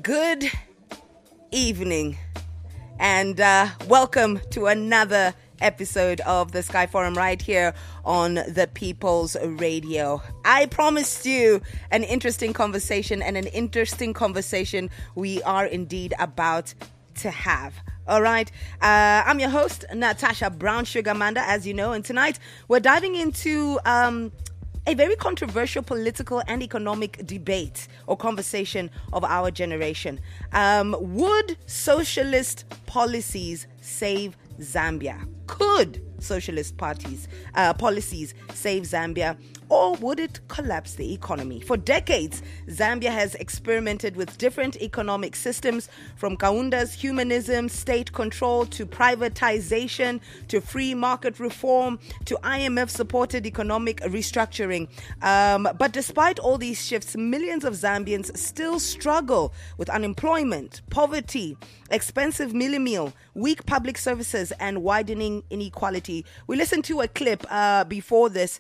Good evening and welcome to another episode of the Sky Forum right here on the People's Radio. I promised you an interesting conversation, and an interesting conversation we are indeed about to have. All right. I'm your host, Natasha Brown Sugarmanda, as you know, and tonight we're diving into a very controversial political and economic debate or conversation of our generation. Would socialist policies save Zambia? Could socialist policies save Zambia, or would it collapse the economy? For decades, Zambia has experimented with different economic systems, from Kaunda's humanism, state control, to privatization, to free market reform, to IMF-supported economic restructuring. But despite all these shifts, millions of Zambians still struggle with unemployment, poverty, expensive meal, weak public services, and widening inequality. We listened to a clip before this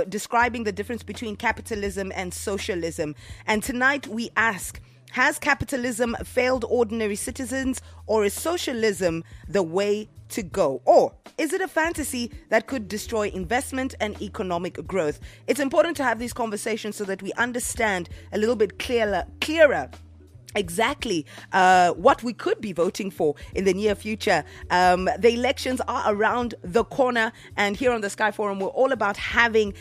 describing the difference between capitalism and socialism. And tonight we ask, has capitalism failed ordinary citizens, or is socialism the way to go? Or is it a fantasy that could destroy investment and economic growth? It's important to have these conversations so that we understand a little bit clearer exactly what we could be voting for in the near future. The elections are around the corner, and here on the Sky Forum, we're all about having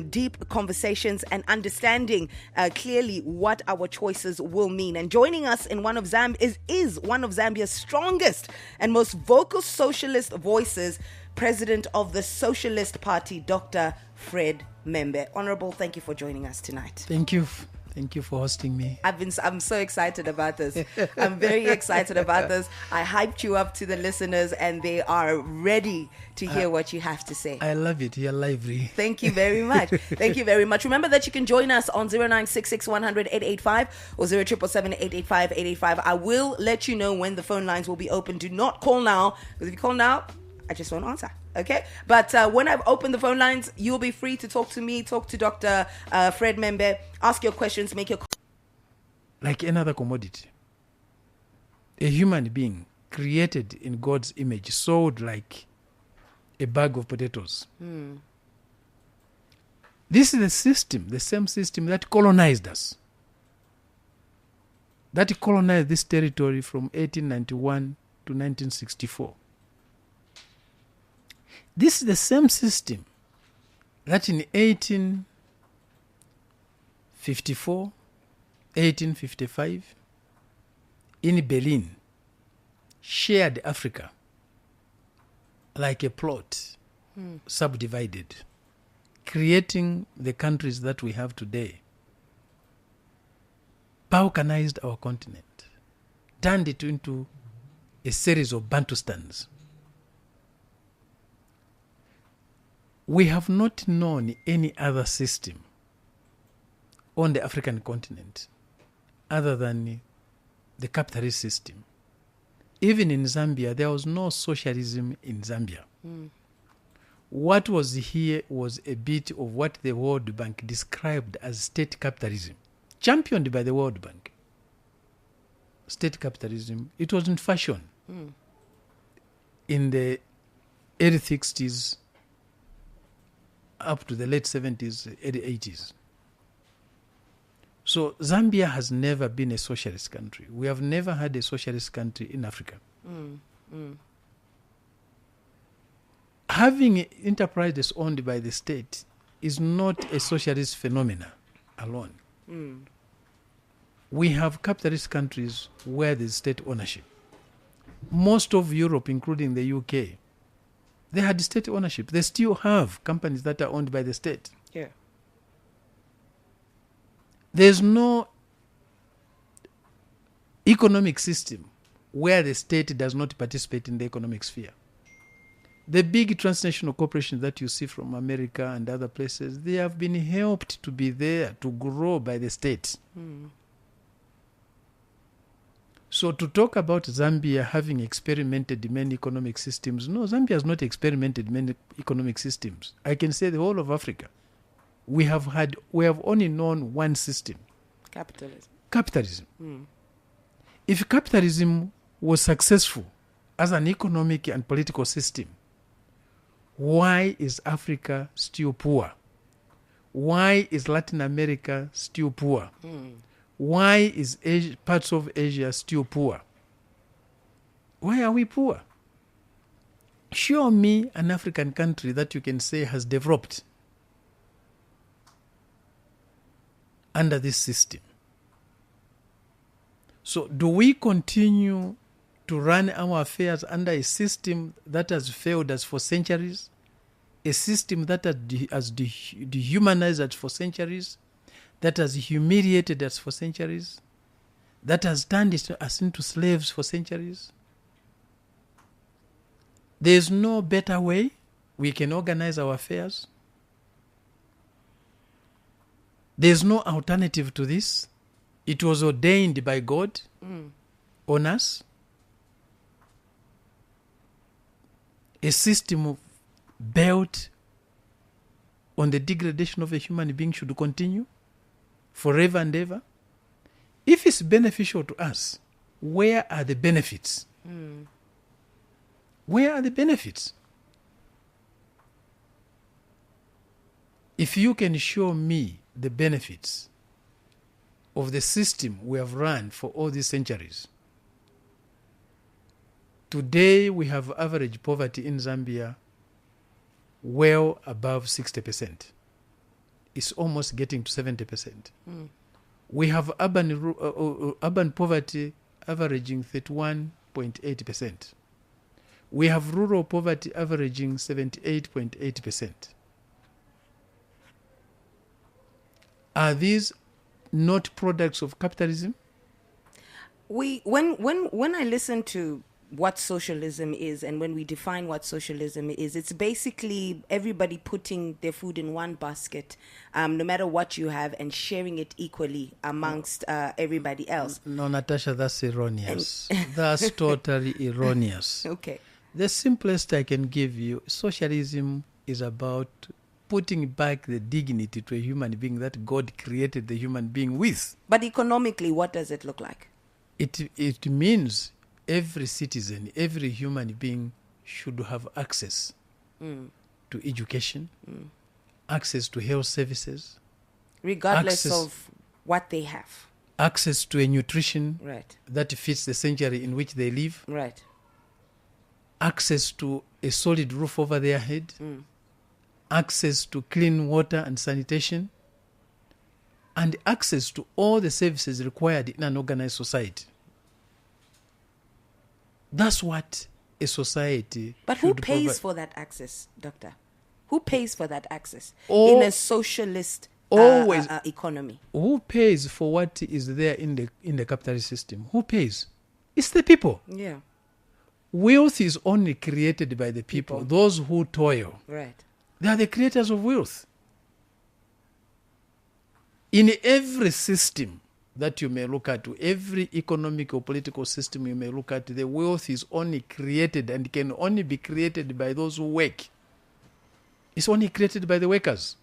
deep conversations and understanding clearly what our choices will mean. And joining us in one of is one of Zambia's strongest and most vocal socialist voices, President of the Socialist Party, Dr. Fred Membe. Honorable, thank you for joining us tonight. Thank you. Thank you for hosting me. I'm so excited about this. I'm very excited about this. I hyped you up to the listeners, and they are ready to hear what you have to say. I love it. You're lively. Thank you very much. Thank you very much. Remember that you can join us on 0966 100 885 or 0777 885 885. I will let you know when the phone lines will be open. Do not call now, because if you call now, I just won't answer. Okay? But when I've opened the phone lines, you'll be free to talk to me, talk to Dr. Fred Membe, ask your questions, make your... Like another commodity. A human being created in God's image, sold like a bag of potatoes. This is the system, the same system that colonized us. That colonized this territory from 1891 to 1964. This is the same system that in 1854, 1855, in Berlin, shared Africa like a plot, subdivided, creating the countries that we have today, balkanized our continent, turned it into a series of Bantustans. We have not known any other system on the African continent other than the capitalist system. Even in Zambia, there was no socialism in Zambia. What was here was a bit of what the World Bank described as state capitalism, championed by the World Bank. State capitalism, it was in fashion in the early 60s, up to the late 70s, early 80s. So Zambia has never been a socialist country. We have never had a socialist country in Africa. Having enterprises owned by the state is not a socialist phenomena alone. We have capitalist countries where there's state ownership. Most of Europe, including the UK, they had state ownership. They still have companies that are owned by the state. Yeah. There's no economic system where the state does not participate in the economic sphere. The big transnational corporations that you see from America and other places, they have been helped to be there, to grow by the state. So to talk about Zambia having experimented many economic systems, no, Zambia has not experimented many economic systems. I can say the whole of Africa. We have only known one system. Capitalism. Capitalism. If capitalism was successful as an economic and political system, why is Africa still poor? Why is Latin America still poor? Why is parts of Asia still poor? Why are we poor? Show me an African country that you can say has developed under this system. So do we continue to run our affairs under a system that has failed us for centuries? A system that has dehumanized us for centuries? That has humiliated us for centuries? That has turned us into slaves for centuries? There is no better way we can organize our affairs. There is no alternative to this. It was ordained by God on us. A system built on the degradation of a human being should continue forever and ever. If it's beneficial to us, where are the benefits? Where are the benefits? If you can show me the benefits of the system we have run for all these centuries. Today we have average poverty in Zambia well above 60%. It's almost getting to 70%. We have urban poverty averaging 31.8%. We have rural poverty averaging 78.8%. Are these not products of capitalism? When I listen to what socialism is and when we define what socialism is, it's basically everybody putting their food in one basket, no matter what you have, and sharing it equally amongst everybody else. No, Natasha, that's erroneous. That's totally erroneous. Okay. The simplest I can give you, socialism is about putting back the dignity to a human being that God created the human being with. But economically, what does it look like? It means every citizen, every human being should have access to education, access to health services. Regardless of what they have. Access to a nutrition Right. that fits the century in which they live. Right. Access to a solid roof over their head. Access to clean water and sanitation. And access to all the services required in an organized society. That's what a society But should who pays provide. for that access, Doctor? Who pays for that access All- in a socialist always- economy? Who pays for what is there in the capitalist system? Who pays? It's the people. Yeah. Wealth is only created by the people, those who toil. Right. They are the creators of wealth. In every system that you may look at, every economic or political system you may look at, the wealth is only created and can only be created by those who work. It's only created by the workers.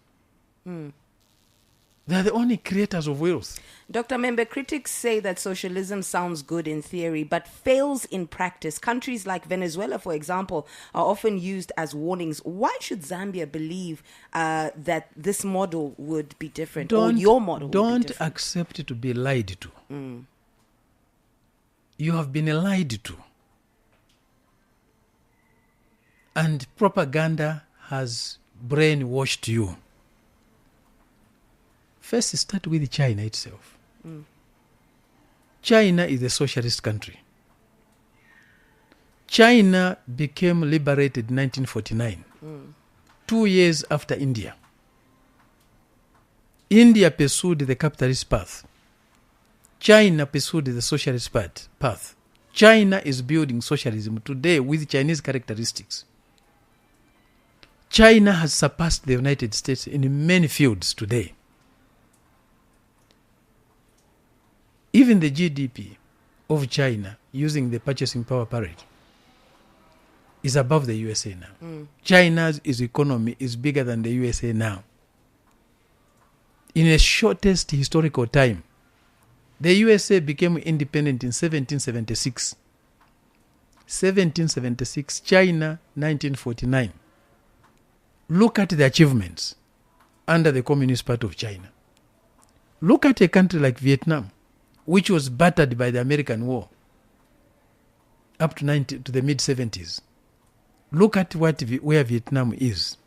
They are the only creators of wealth. Dr. Membe, critics say that socialism sounds good in theory, but fails in practice. Countries like Venezuela, for example, are often used as warnings. Why should Zambia believe that this model would be different, or your model would be Don't different? accept to be lied to. You have been lied to. And propaganda has brainwashed you. First, start with China itself. China is a socialist country. China became liberated in 1949, 2 years after India. India pursued the capitalist path. China pursued the socialist path. China is building socialism today with Chinese characteristics. China has surpassed the United States in many fields today. Even the GDP of China, using the purchasing power parity, is above the USA now. China's economy is bigger than the USA now. In the shortest historical time, The USA became independent in 1776. 1776, China 1949. Look at the achievements under the Communist Party of China. Look at a country like Vietnam, which was battered by the American War up to the mid-70s. Look at where Vietnam is.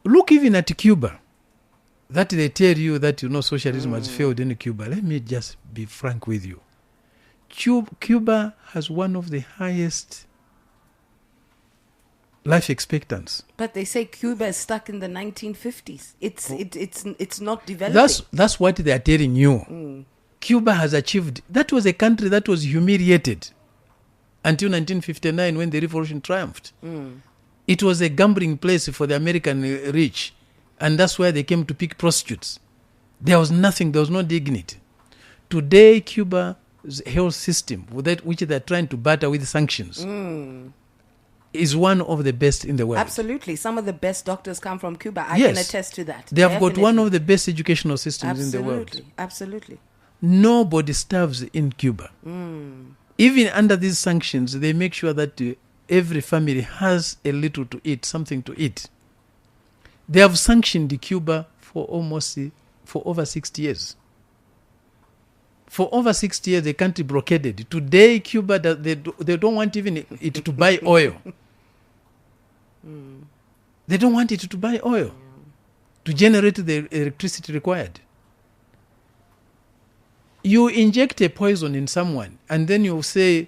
Look even at Cuba. That they tell you that, socialism has failed in Cuba. Let me just be frank with you. Cuba has one of the highest life expectancy. But they say Cuba is stuck in the 1950s. It's not developing. That's what they are telling you. Cuba has achieved. That was a country that was humiliated until 1959 when the revolution triumphed. It was a gambling place for the American rich, and that's where they came to pick prostitutes. There was nothing. There was no dignity. Today, Cuba's health system, which they are trying to batter with sanctions, is one of the best in the world. Absolutely. Some of the best doctors come from Cuba. I can attest to that. They have got one of the best educational systems in the world. Absolutely. Nobody starves in Cuba. Even under these sanctions, they make sure that every family has a little to eat, something to eat. They have sanctioned Cuba for over 60 years. For over 60 years, the country blockaded. Today, Cuba, they don't want even it to buy oil. They don't want it to buy oil to generate the electricity required. You inject a poison in someone, and then you say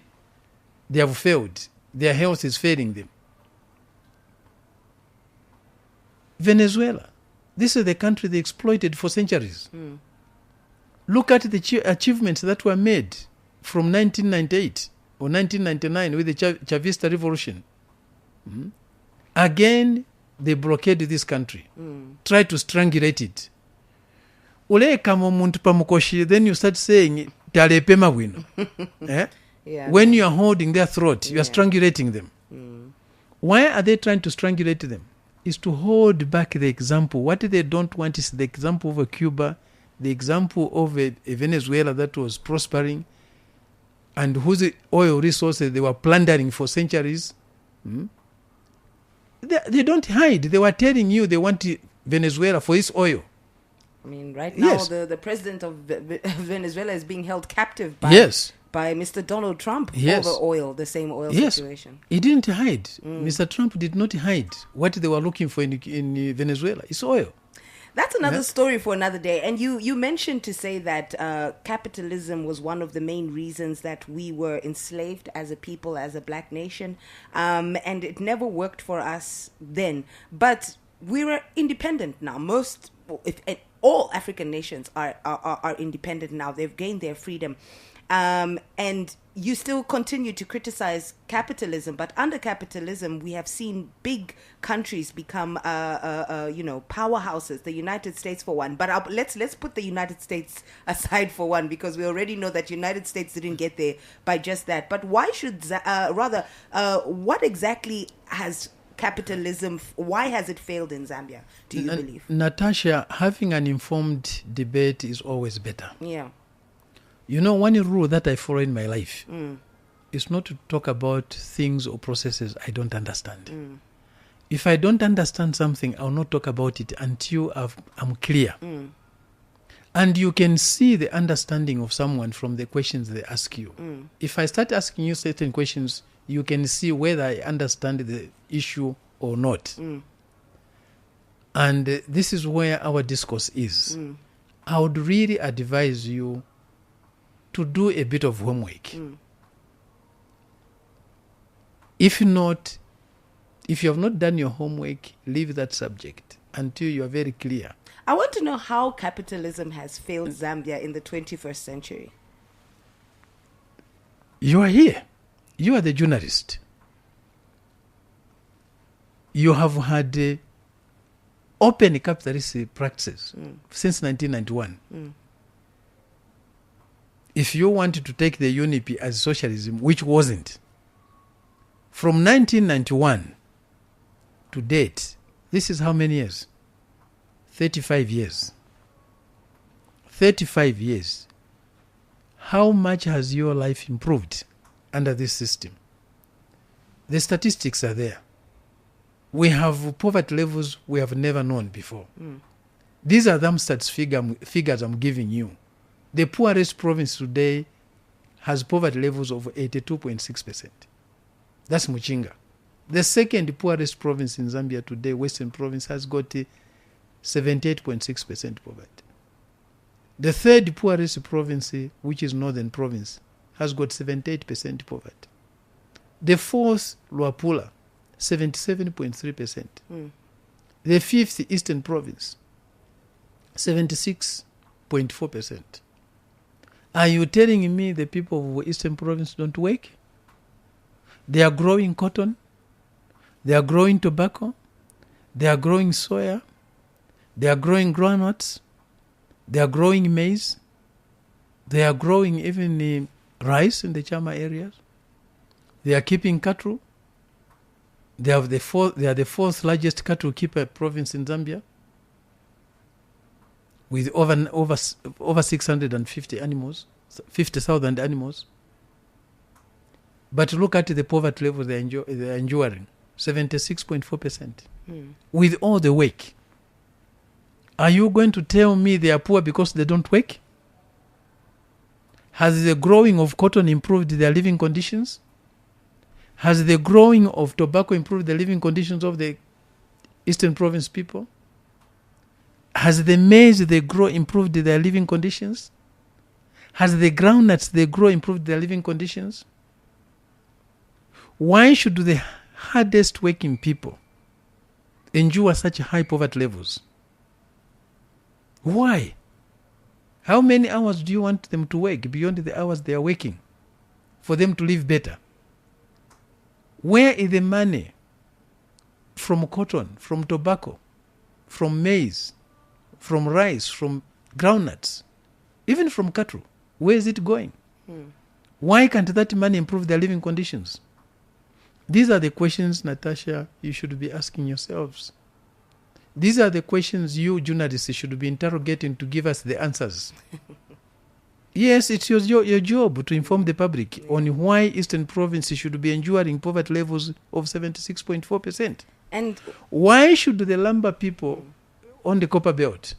they have failed. Their health is failing them. Venezuela. This is the country they exploited for centuries. Look at the achievements that were made from 1998 or 1999 with the Chavista revolution. Again, they blockaded this country. Tried to strangulate it. Then you start saying, when you are holding their throat, you are strangulating them. Why are they trying to strangulate them? Is to hold back the example. What they don't want is the example of a Cuba, the example of a Venezuela that was prospering and whose oil resources they were plundering for centuries. They don't hide. They were telling you they want Venezuela for its oil. I mean, right now, the president of Venezuela is being held captive by Mr. Donald Trump over oil, the same oil situation. He didn't hide. Mr. Trump did not hide what they were looking for in Venezuela. It's oil. That's another story for another day. And you mentioned to say that capitalism was one of the main reasons that we were enslaved as a people, as a black nation. And it never worked for us then. But we were independent now. All African nations are independent now. They've gained their freedom. And you still continue to criticize capitalism, but under capitalism, we have seen big countries become, powerhouses. The United States, for one. But let's put the United States aside for one, because we already know that United States didn't get there by just that. But why should what exactly has capitalism? Why has it failed in Zambia? Do you believe, Natasha? Having an informed debate is always better. Yeah. One rule that I follow in my life is not to talk about things or processes I don't understand. If I don't understand something, I'll not talk about it until I'm clear. And you can see the understanding of someone from the questions they ask you. If I start asking you certain questions, you can see whether I understand the issue or not. And this is where our discourse is. I would really advise you to do a bit of homework. If you have not done your homework, leave that subject until you are very clear. I want to know how capitalism has failed Zambia in the 21st century. You are here. You are the journalist. You have had open capitalist practices since 1991. If you wanted to take the UNIP as socialism, which wasn't, from 1991 to date, this is how many years? 35 years. 35 years, how much has your life improved under this system? The statistics are there. We have poverty levels we have never known before. These are Darmstadt's figures I'm giving you. The poorest province today has poverty levels of 82.6%. That's Muchinga. The second poorest province in Zambia today, Western Province, has got 78.6% poverty. The third poorest province, which is Northern Province, has got 78% poverty. The fourth, Luapula, 77.3%. The fifth, Eastern Province, 76.4%. Are you telling me the people of Eastern Province don't work? They are growing cotton, they are growing tobacco, they are growing soya, they are growing groundnuts, they are growing maize, they are growing even rice in the Chama areas. They are keeping cattle. They are the fourth largest cattle keeper province in Zambia, with over 650 animals, 50,000 animals. But look at the poverty level they're enduring, 76.4%. With all the work. Are you going to tell me they are poor because they don't work? Has the growing of cotton improved their living conditions? Has the growing of tobacco improved the living conditions of the Eastern Province people? Has the maize they grow improved their living conditions? Has the groundnuts they grow improved their living conditions? Why should the hardest working people endure such high poverty levels? Why? How many hours do you want them to work beyond the hours they are working for them to live better? Where is the money from cotton, from tobacco, from maize, from rice, from groundnuts, even from cattle? Where is it going? Why can't that money improve their living conditions? These are the questions, Natasha, you should be asking yourselves. These are the questions you journalists should be interrogating to give us the answers. Yes, it's your job to inform the public on why Eastern Province should be enduring poverty levels of 76.4%. And why should the lumber people on the Copper Belt,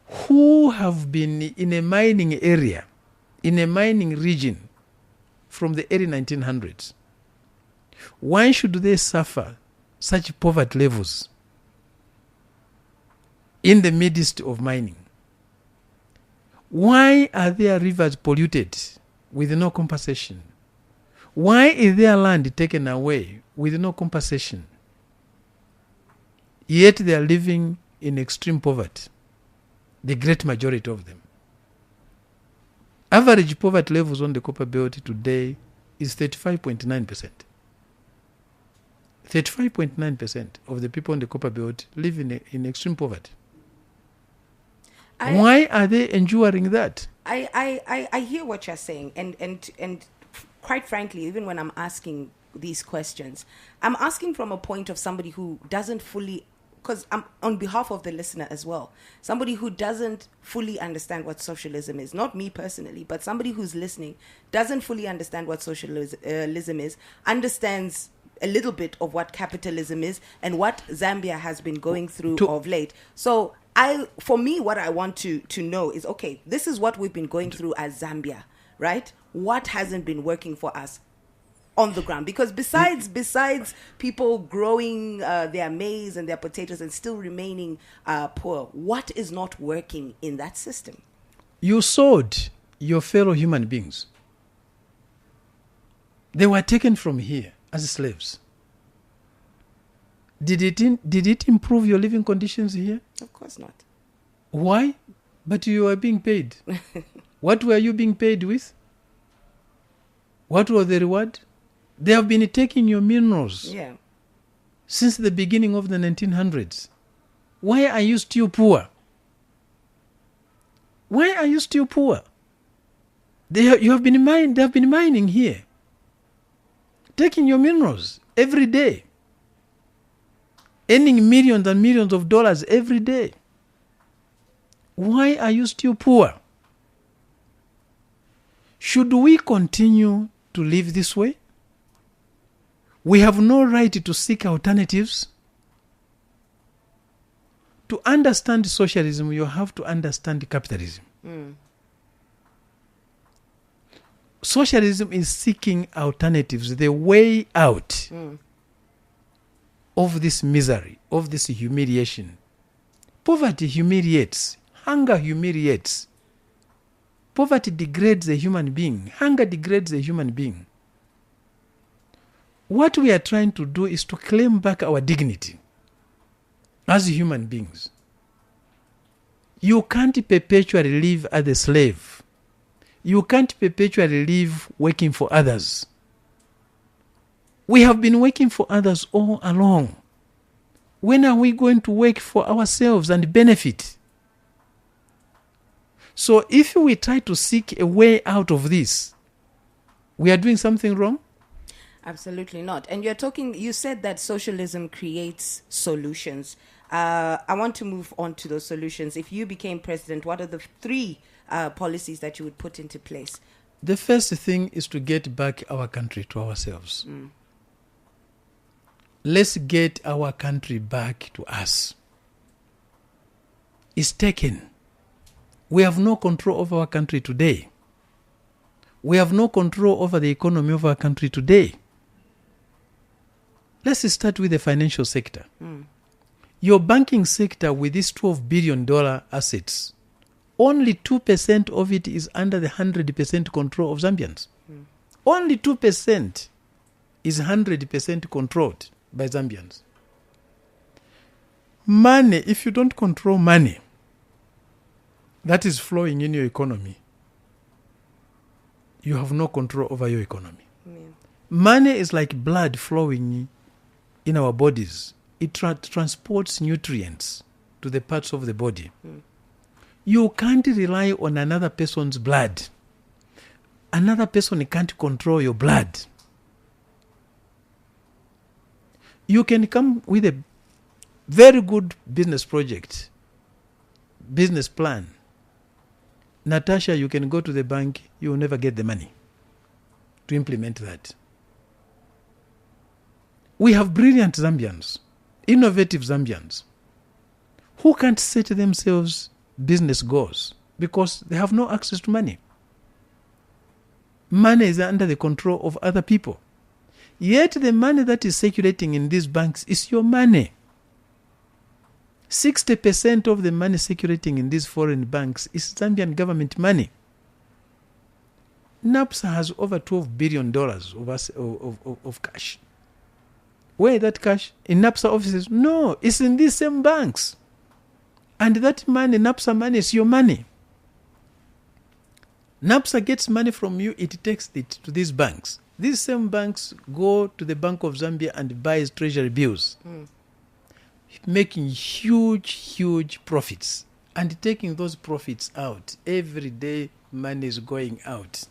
who have been in a mining area, in a mining region from the early 1900s, why should they suffer such poverty levels in the midst of mining? Why are their rivers polluted with no compensation? Why is their land taken away with no compensation? Yet they are living in extreme poverty, the great majority of them. Average poverty levels on the Copper Belt today is 35.9%. 35.9% of the people on the Copper Belt live in extreme poverty. Why are they enduring that? I hear what you're saying, and quite frankly, even when I'm asking these questions, I'm asking from a point of somebody who doesn't fully, because I'm on behalf of the listener as well, somebody who doesn't fully understand what socialism is. Not me personally, but somebody who's listening doesn't fully understand what socialism is, understands a little bit of what capitalism is and what Zambia has been going through of late. So for me, what I want to know is, okay, this is what we've been going through as Zambia, right? What hasn't been working for us on the ground? Because besides people growing their maize and their potatoes and still remaining poor, what is not working in that system? You sold your fellow human beings. They were taken from here as slaves. Did it improve your living conditions here? Of course not. Why? But you were being paid. What were you being paid with? What was the reward? They have been taking your minerals since the beginning of the 1900s. Why are you still poor? Why are you still poor? They have been mining here, taking your minerals every day, earning millions and millions of dollars every day. Why are you still poor? Should we continue to live this way? We have no right to seek alternatives. To understand socialism, you have to understand capitalism. Socialism is seeking alternatives, the way out of this misery, of this humiliation. Poverty humiliates. Hunger humiliates. Poverty degrades a human being. Hunger degrades a human being. What we are trying to do is to claim back our dignity as human beings. You can't perpetually live as a slave. You can't perpetually live working for others. We have been working for others all along. When are we going to work for ourselves and benefit? So if we try to seek a way out of this, we are doing something wrong? Absolutely not. And you said that socialism creates solutions. I want to move on to those solutions. If you became president, what are the 3 policies that you would put into place? The first thing is to get back our country to ourselves. Let's get our country back to us. It's taken. We have no control over our country today. We have no control over the economy of our country today. Let's start with the financial sector. Your banking sector, with these $12 billion assets, only 2% of it is under the 100% control of Zambians. Only 2% is 100% controlled by Zambians. Money, if you don't control money that is flowing in your economy, you have no control over your economy. Money is like blood flowing in our bodies. It transports nutrients to the parts of the body. You can't rely on another person's blood. Another person can't control your blood. You can come with a very good business project, business plan. Natasha, you can go to the bank, you will never get the money to implement that. We have brilliant Zambians, innovative Zambians, who can't set themselves business goals because they have no access to money. Money is under the control of other people. Yet the money that is circulating in these banks is your money. 60% of the money circulating in these foreign banks is Zambian government money. NAPSA has over $12 billion of cash. Where is that cash? In NAPSA offices? No, it's in these same banks. And that money, NAPSA money, is your money. NAPSA gets money from you, it takes it to these banks. These same banks go to the Bank of Zambia and buys treasury bills, making huge profits and taking those profits out. Every day money is going out.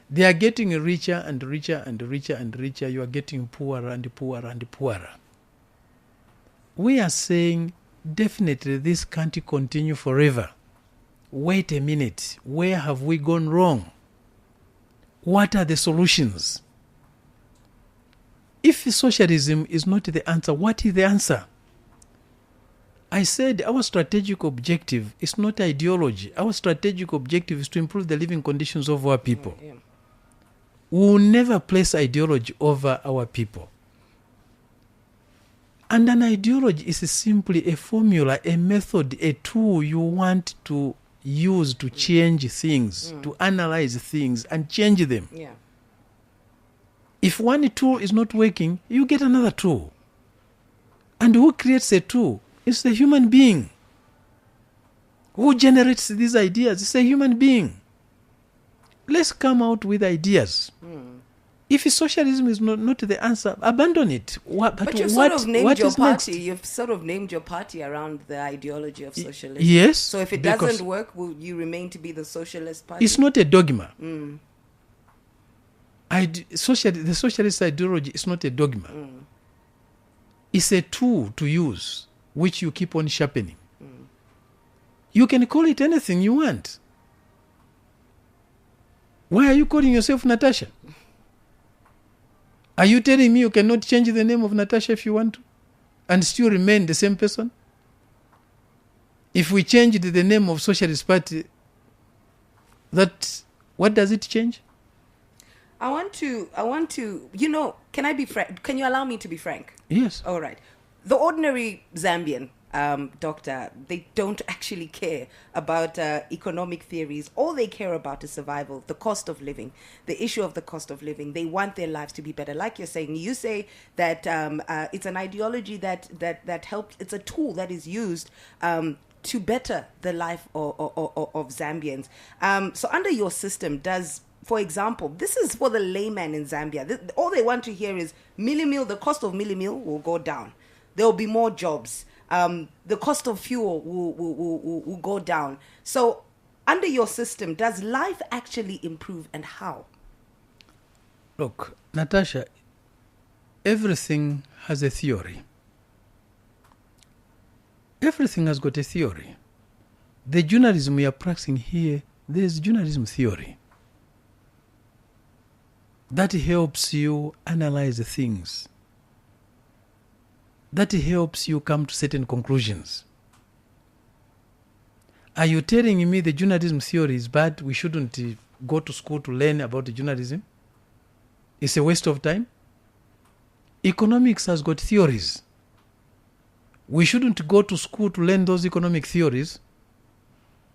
They are getting richer and richer and richer and richer. You are getting poorer and poorer and poorer. We are saying definitely this can't continue forever. Wait a minute. Where have we gone wrong? What are the solutions? If socialism is not the answer, what is the answer? I said our strategic objective is not ideology. Our strategic objective is to improve the living conditions of our people. We will never place ideology over our people. And an ideology is simply a formula, a method, a tool you want to use to change things, to analyze things and change them. If one tool is not working, you get another tool. And who creates a tool? It's the human being. Who generates these ideas? It's a human being. Let's come out with ideas. If socialism is not the answer, abandon it. But you've sort of named your party. Next? You've sort of named your party around the ideology of socialism. Yes. So if it doesn't work, will you remain to be the socialist party? It's not a dogma. The socialist ideology is not a dogma. It's a tool to use, which you keep on sharpening. You can call it anything you want. Why are you calling yourself Natasha? Are you telling me you cannot change the name of Natasha if you want to and still remain the same person? If we changed the name of Socialist Party, what does it change? I want to, can I be frank? Can you allow me to be frank? Yes. All right. The ordinary Zambian, doctor, they don't actually care about economic theories. All they care about is survival, the cost of living, the issue of the cost of living. They want their lives to be better. Like you're saying, you say that it's an ideology that helps. It's a tool that is used to better the life of Zambians. So under your system, for example, this is for the layman in Zambia. All they want to hear is the cost of meal will go down. There will be more jobs. The cost of fuel will go down. So under your system, does life actually improve, and how? Look, Natasha, everything has a theory. Everything has got a theory. The journalism we are practicing here, there's journalism theory. That helps you analyze things. That helps you come to certain conclusions. Are you telling me the journalism theory is bad? We shouldn't go to school to learn about the journalism? It's a waste of time? Economics has got theories. We shouldn't go to school to learn those economic theories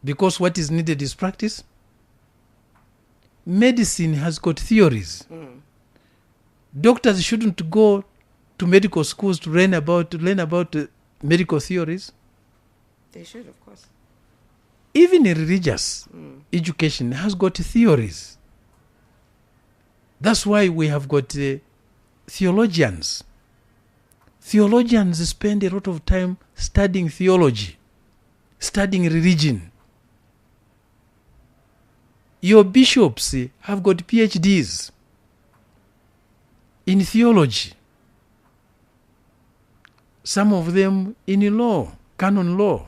because what is needed is practice. Medicine has got theories. Doctors shouldn't go to medical schools to learn about medical theories. They should, of course. Even religious education has got theories. That's why we have got theologians. Theologians spend a lot of time studying theology, studying religion. Your bishops have got PhDs in theology. Some of them in law, canon law.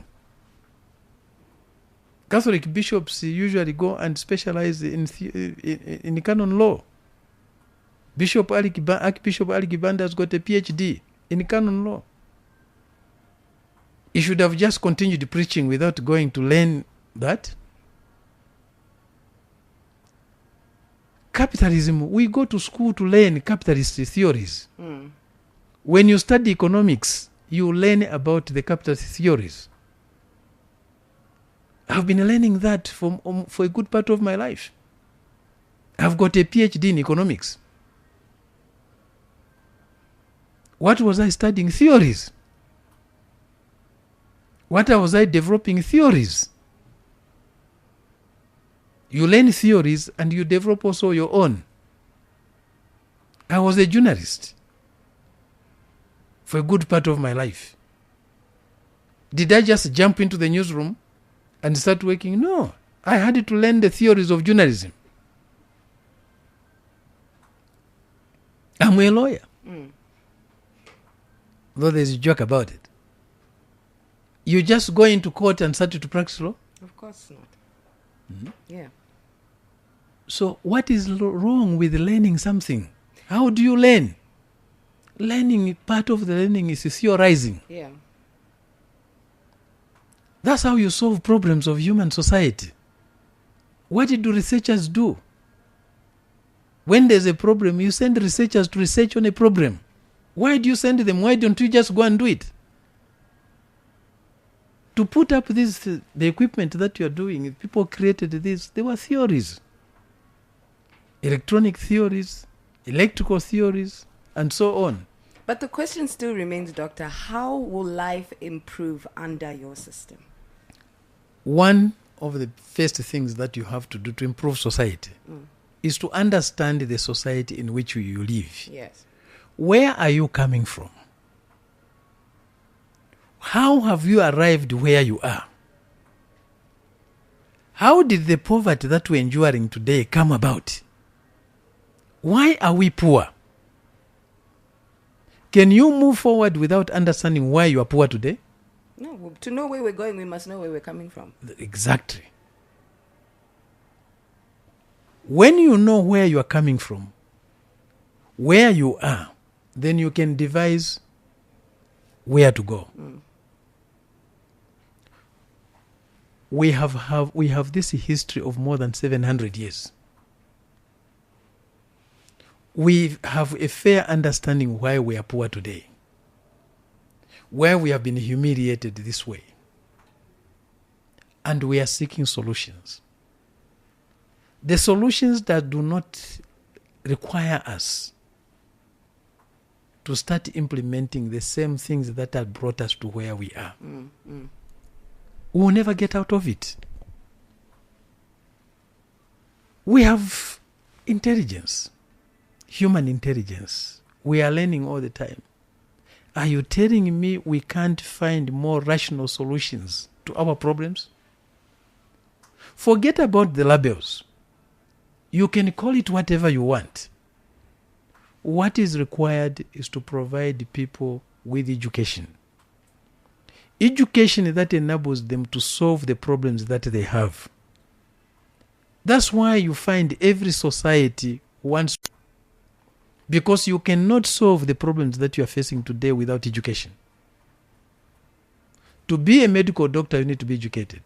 Catholic bishops usually go and specialize in canon law. Archbishop Ali Kibanda has got a PhD in canon law. He should have just continued preaching without going to learn that. Capitalism, we go to school to learn capitalist theories. When you study economics, you learn about the capitalist theories. I've been learning that for a good part of my life. I've got a PhD in economics. What was I studying? Theories. What was I developing? Theories. You learn theories and you develop also your own. I was a journalist for a good part of my life. Did I just jump into the newsroom and start working? No. I had to learn the theories of journalism. I'm a lawyer. Though there's a joke about it. You just go into court and start to practice law? Of course not. Yeah. So what is wrong with learning something? How do you learn? Learning, part of the learning is theorizing. Yeah. That's how you solve problems of human society. What do researchers do? When there's a problem, you send researchers to research on a problem. Why do you send them? Why don't you just go and do it? To put up the equipment that you are doing, people created this. They were theories. Electronic theories, electrical theories, and so on. But the question still remains, Doctor, how will life improve under your system? One of the first things that you have to do to improve society is to understand the society in which you live. Yes. Where are you coming from? How have you arrived where you are? How did the poverty that we're enduring today come about? Why are we poor? Can you move forward without understanding why you are poor today? No, to know where we're going, we must know where we're coming from. Exactly. When you know where you are coming from, where you are, then you can devise where to go. We have this history of more than 700 years. We have a fair understanding why we are poor today, why we have been humiliated this way, and we are seeking solutions. The solutions that do not require us to start implementing the same things that have brought us to where we are. We will never get out of it. We have intelligence, human intelligence. We are learning all the time. Are you telling me we can't find more rational solutions to our problems? Forget about the labels. You can call it whatever you want. What is required is to provide people with education. Education that enables them to solve the problems that they have. That's why you find every society wants to, because you cannot solve the problems that you are facing today without education. To be a medical doctor, you need to be educated.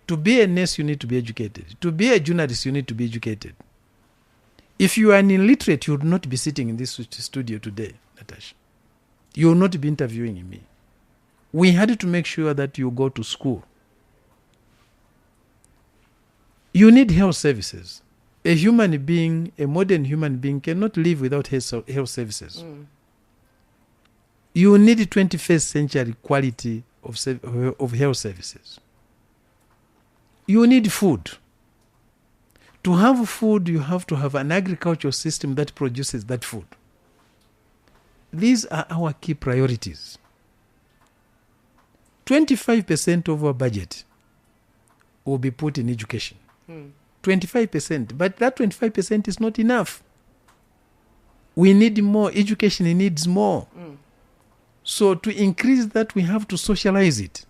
To be a nurse, you need to be educated. To be a journalist, you need to be educated. If you are an illiterate, you would not be sitting in this studio today, Natasha. You will not be interviewing me. We had to make sure that you go to school. You need health services. A human being, a modern human being, cannot live without health services. You need 21st century quality of health services. You need food. To have food, you have to have an agricultural system that produces that food. These are our key priorities. 25% of our budget will be put in education. 25%. But that 25% is not enough. We need more. Education needs more. So to increase that, we have to socialize it.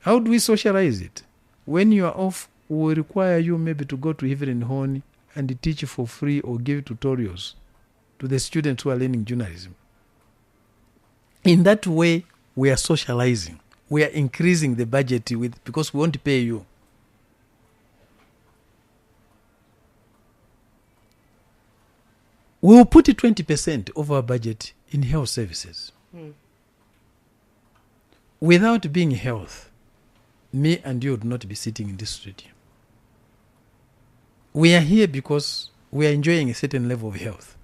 How do we socialize it? When you are off, we will require you maybe to go to Evelyn Horn and teach for free or give tutorials to the students who are learning journalism. In that way, we are socializing. We are increasing the budget because we won't pay you. We will put 20% of our budget in health services. Without being health, me and you would not be sitting in this studio. We are here because we are enjoying a certain level of health.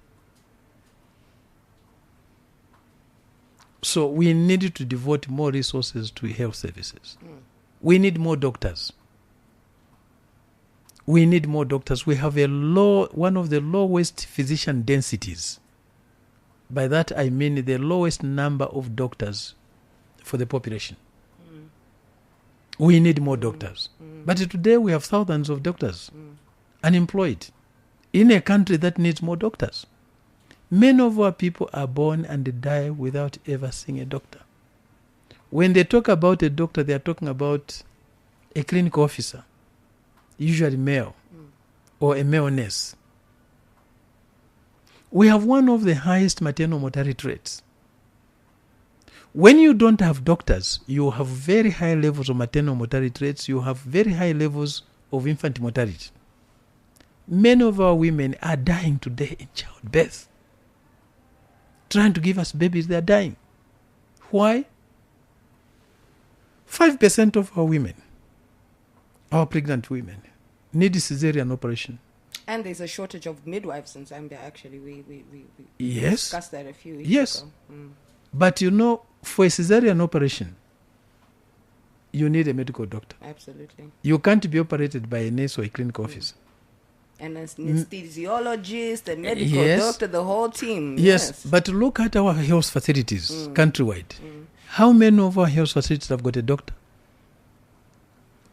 So we need to devote more resources to health services. We need more doctors. We need more doctors. We have one of the lowest physician densities. By that I mean the lowest number of doctors for the population. We need more doctors. But today we have thousands of doctors unemployed in a country that needs more doctors. Many of our people are born and die without ever seeing a doctor. When they talk about a doctor, they are talking about a clinical officer, usually male, or a male nurse. We have one of the highest maternal mortality rates. When you don't have doctors, you have very high levels of maternal mortality rates. You have very high levels of infant mortality. Many of our women are dying today in childbirth. Trying to give us babies, they are dying. Why? 5% of our women, our pregnant women, need cesarean operation. And there's a shortage of midwives in Zambia, actually. We Yes. discussed that a few weeks Yes. ago. But you know, for a cesarean operation, you need a medical doctor. Absolutely. You can't be operated by a nurse or a clinical officer. And an anesthesiologist, a medical Yes. doctor, the whole team. Yes, but look at our health facilities countrywide. How many of our health facilities have got a doctor?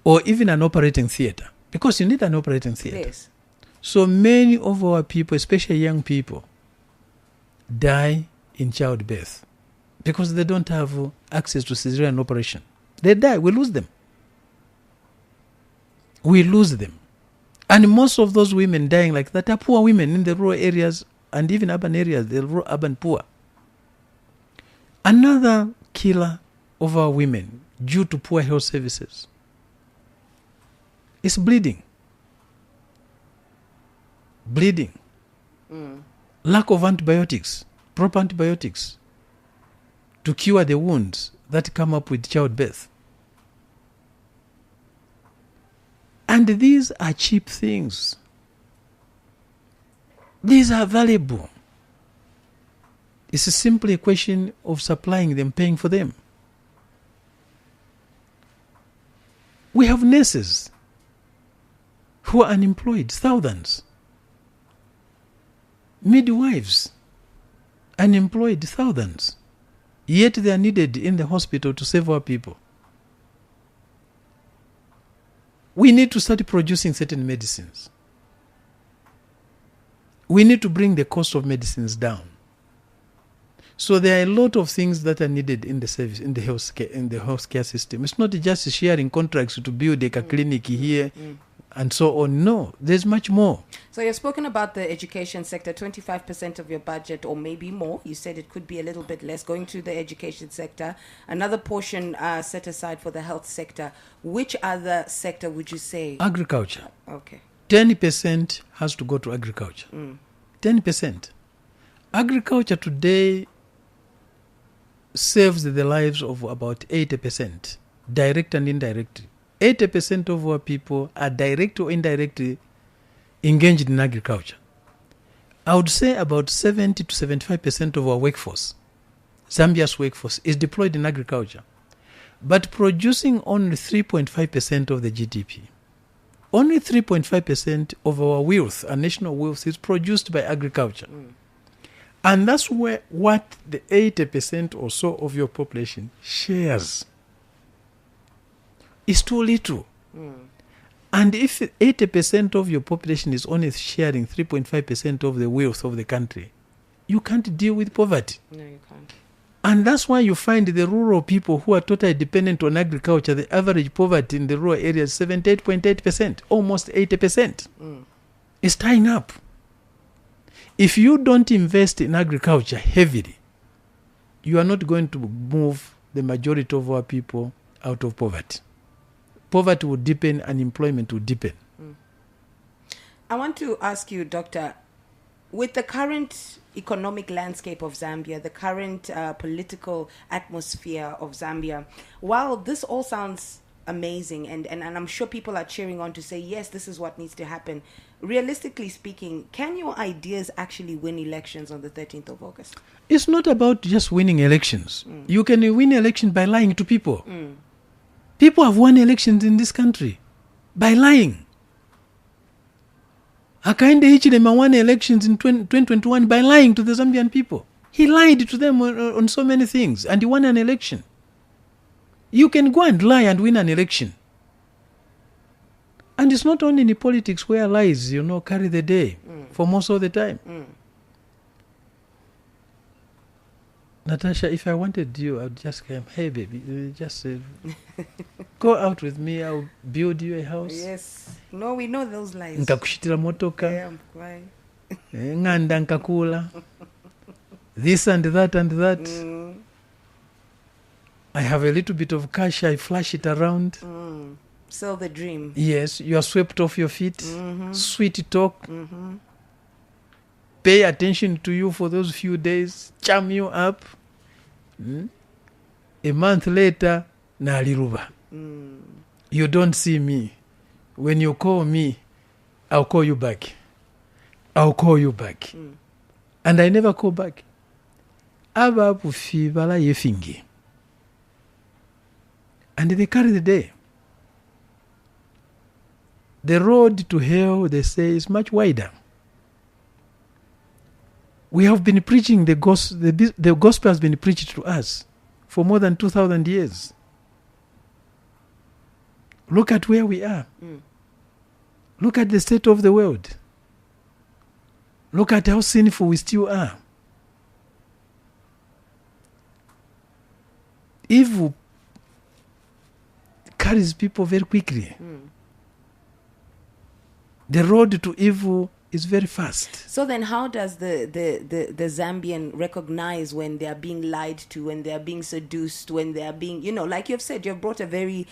Or even an operating theater? Because you need an operating theater. Yes. So many of our people, especially young people, die in childbirth because they don't have access to cesarean operation. They die. We lose them. We lose them. And most of those women dying like that are poor women in the rural areas and even urban areas, the rural urban poor. Another killer of our women due to poor health services is bleeding. Bleeding. Lack of antibiotics, proper antibiotics to cure the wounds that come up with childbirth. And these are cheap things. These are valuable. It's simply a question of supplying them, paying for them. We have nurses who are unemployed, thousands. Midwives, unemployed, thousands. Yet they are needed in the hospital to save our people. We need to start producing certain medicines. We need to bring the cost of medicines down. So there are a lot of things that are needed in the service, in the healthcare system. It's not just sharing contracts to build a clinic here and so on. No, there's much more. So you've spoken about the education sector, 25% of your budget or maybe more. You said it could be a little bit less going to the education sector. Another portion set aside for the health sector. Which other sector would you say? Agriculture. Okay. 10% has to go to agriculture. 10%. Agriculture today saves the lives of about 80%, direct and indirect. 80% of our people are direct or indirectly engaged in agriculture. I would say about 70 to 75% of our workforce, Zambia's workforce, is deployed in agriculture, but producing only 3.5% of the GDP. Only 3.5% of our wealth, our national wealth, is produced by agriculture. And that's where what the 80% or so of your population shares is too little. And if 80% of your population is only sharing 3.5% of the wealth of the country, you can't deal with poverty. No, you can't. And that's why you find the rural people who are totally dependent on agriculture, the average poverty in the rural areas is 78.8%, almost 80%. It's tying up. If you don't invest in agriculture heavily, you are not going to move the majority of our people out of poverty. Poverty will deepen, unemployment will deepen. I want to ask you, Doctor, with the current economic landscape of Zambia, the current political atmosphere of Zambia, while this all sounds amazing and I'm sure people are cheering on to say, yes, this is what needs to happen, realistically speaking, can your ideas actually win elections on the 13th of August? It's not about just winning elections. You can win elections by lying to people. People have won elections in this country by lying. Hakainde Hichilema won elections in 2021 by lying to the Zambian people. He lied to them on so many things and he won an election. You can go and lie and win an election. And it's not only in politics where lies, carry the day for most of the time. Natasha, if I wanted you, I would just come, hey baby, just go out with me, I'll build you a house. Yes. No, we know those lies. Nkakushitira motoka. Yeah, I'm crying. Nganda nkakula. This and that and that. I have a little bit of cash, I flash it around. Sell the dream. Yes, you are swept off your feet. Sweet talk. Pay attention to you for those few days. Charm you up. A month later, naliruba. You don't see me. When you call me, I'll call you back. I'll call you back. And I never call back. Aba pufibala yefingi. And they carry the day. The road to hell, they say, is much wider. We have been preaching the gospel. The gospel has been preached to us for more than 2,000 years. Look at where we are. Look at the state of the world. Look at how sinful we still are. evil carries people very quickly. The road to evil is very fast. So then how does the Zambian recognize when they are being lied to, when they are being seduced, when they are being, like you've said, you've brought a very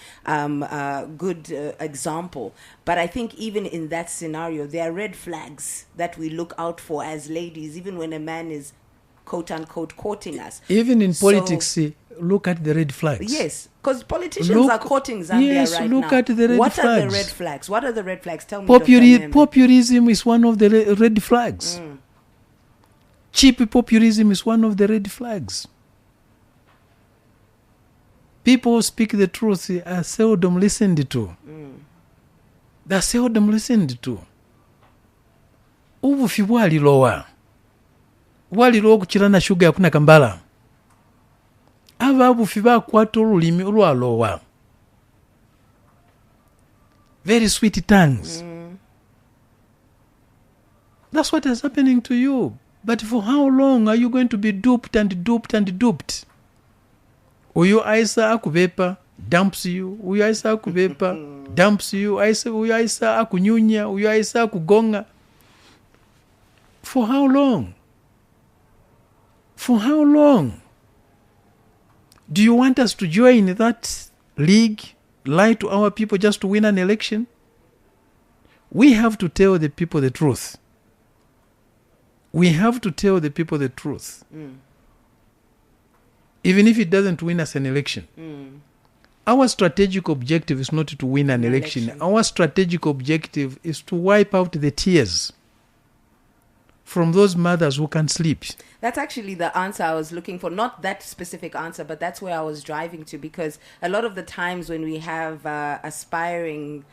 good example. But I think even in that scenario, there are red flags that we look out for as ladies, even when a man is quote unquote courting us. Even in politics, look at the red flags. Yes, because politicians are courting Zambia right now. Look at the red what flags. What are the red flags? What are the red flags? Tell me, Dr. Membe. Populism is one of the red flags. Cheap populism is one of the red flags. People who speak the truth are seldom listened to. They're seldom listened to. Ubufi bwalilowa okukira na shuga yakuna kambala. Ababufi bakwata olulimi olwalowa. Very sweet tongues. That's what is happening to you. But for how long are you going to be duped and duped and duped? Uyu aisa akubepa dumps you. Uyu aisa akubepa dumps you. Uyu aisa akunyunya. Uyu aisa akugonga. For how long? For how long? Do you want us to join that league, lie to our people just to win an election? We have to tell the people the truth. We have to tell the people the truth. Even if it doesn't win us an election. Our strategic objective is not to win an election. Our strategic objective is to wipe out the tears from those mothers who can't sleep. That's actually the answer I was looking for. Not that specific answer, but that's where I was driving to, because a lot of the times when we have aspiring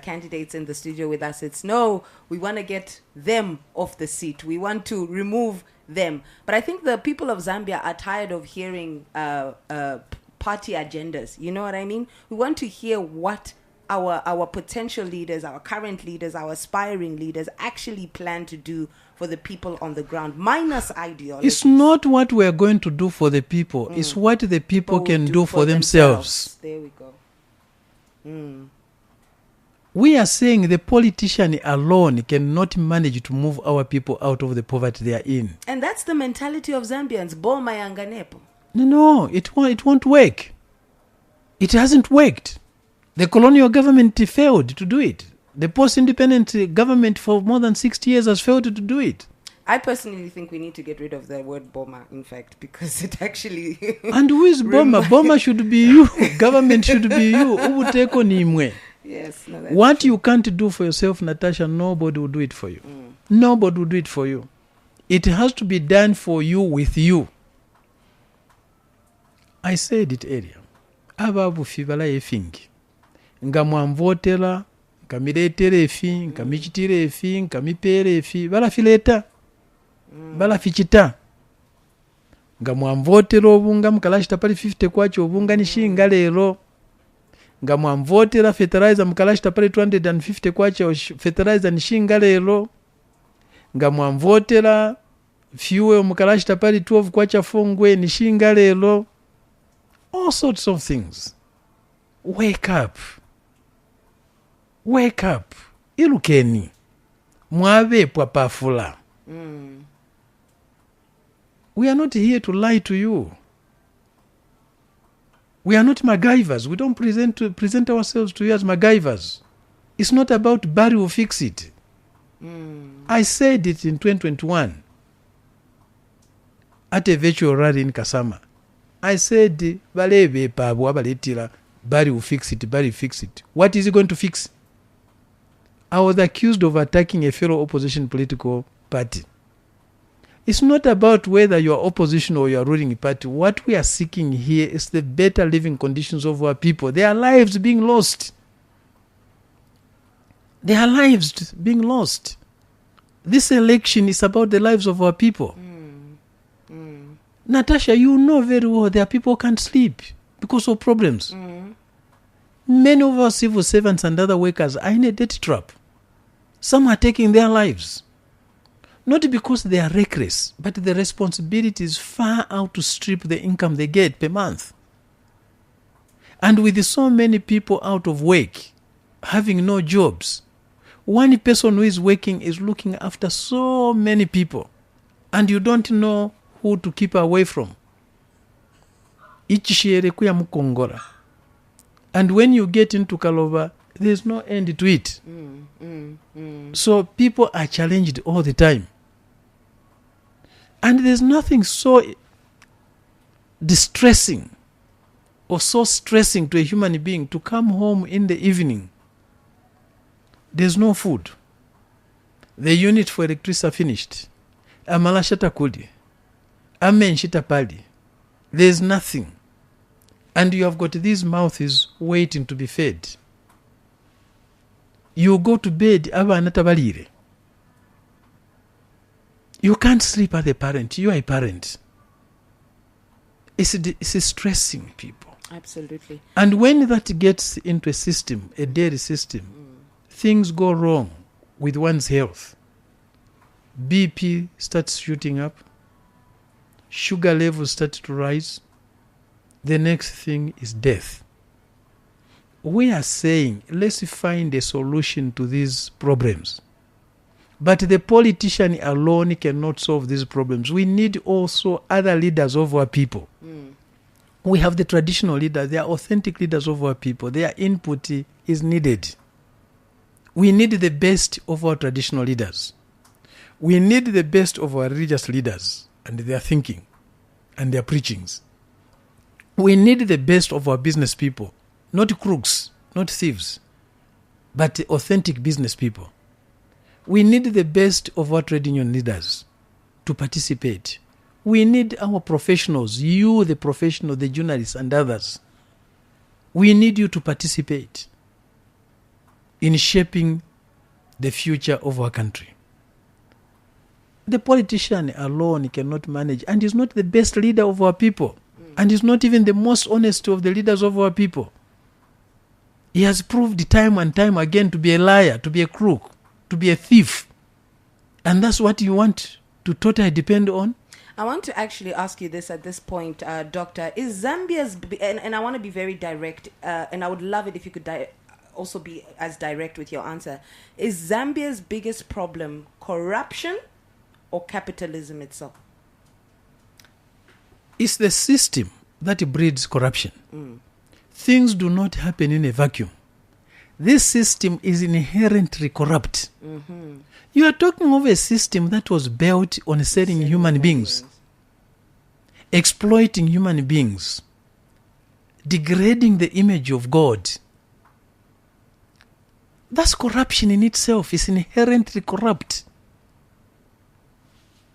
candidates in the studio with us, it's no, we want to get them off the seat. We want to remove them. But I think the people of Zambia are tired of hearing party agendas. You know what I mean? We want to hear what our potential leaders, our current leaders, our aspiring leaders actually plan to do for the people on the ground, minus ideology. It's not what we're going to do for the people. It's what the people can do for themselves. There we go. We are saying the politician alone cannot manage to move our people out of the poverty they are in. And that's the mentality of Zambians. Boma yanganepo. No, it won't work. It hasn't worked. The colonial government failed to do it. The post-independent government for more than 60 years has failed to do it. I personally think we need to get rid of the word Boma, in fact, because it actually... And who is Boma? Boma should be you. Government should be you. Ubuteko nimwe. Yes. No, what true. You can't do for yourself, Natasha, nobody will do it for you. Nobody will do it for you. It has to be done for you with you. I said it earlier. Ababufi bala efingi. Nga mwamvotela, nga miretere efi, nga michitire efi, nga mipere efi, bala fileta. Bala fichita. Nga mwamvotela obunga mukalashita pali 50 kwachi obunga nishinga lero. Nga mwamvotela fertilizer mukalashita pali 250 kwachi fertilizer nishinga lero. Nga mwamvotela fuel mukalashita pali 12 kwacha fongwe nishinga lero. All sorts of things. Wake up. Wake up. Ilukeni. Mwabe pwapafula. We are not here to lie to you. We are not MacGyvers. We don't present ourselves to you as MacGyvers. It's not about Barry will fix it. I said it in 2021 at a virtual rally in Kasama. I said, Balebe Pabu Abaletila, Barry will fix it, Barry fix it. What is he going to fix? I was accused of attacking a fellow opposition political party. It's not about whether you are opposition or you are ruling party. What we are seeking here is the better living conditions of our people. Their lives being lost. Their lives being lost. This election is about the lives of our people. Natasha, you know very well there are people who can't sleep because of problems. Many of our civil servants and other workers are in a debt trap. Some are taking their lives. Not because they are reckless, but the responsibility is far out to strip the income they get per month. And with so many people out of work, having no jobs, one person who is working is looking after so many people, and you don't know who to keep away from. Ichishere kuya mukongora. And when you get into Kaloba, there's no end to it. So people are challenged all the time. And there's nothing so distressing or so stressing to a human being to come home in the evening. There's no food. The unit for electricity are finished. Amala shata kuli. Amen shita pali. There's nothing. And you have got these mouths waiting to be fed. You go to bed, abana tabalire. You can't sleep as a parent. You are a parent. It's stressing people. Absolutely. And when that gets into a system, a dairy system, things go wrong with one's health. BP starts shooting up. Sugar levels start to rise. The next thing is death. We are saying, let's find a solution to these problems. But the politician alone cannot solve these problems. We need also other leaders of our people. We have the traditional leaders. They are authentic leaders of our people. Their input is needed. We need the best of our traditional leaders. We need the best of our religious leaders and their thinking and their preachings. We need the best of our business people. Not crooks, not thieves, but authentic business people. We need the best of our trade union leaders to participate. We need our professionals, you, the professional, the journalists, and others. We need you to participate in shaping the future of our country. The politician alone cannot manage, and is not the best leader of our people, and is not even the most honest of the leaders of our people. He has proved time and time again to be a liar, to be a crook, to be a thief. And that's what you want to totally depend on? I want to actually ask you this at this point, Doctor. Is Zambia's, and I want to be very direct, and I would love it if you could also be as direct with your answer. Is Zambia's biggest problem corruption or capitalism itself? It's the system that breeds corruption. Things do not happen in a vacuum. This system is inherently corrupt. You are talking of a system that was built on selling human beings, exploiting human beings, degrading the image of God. That's corruption in itself. It's inherently corrupt.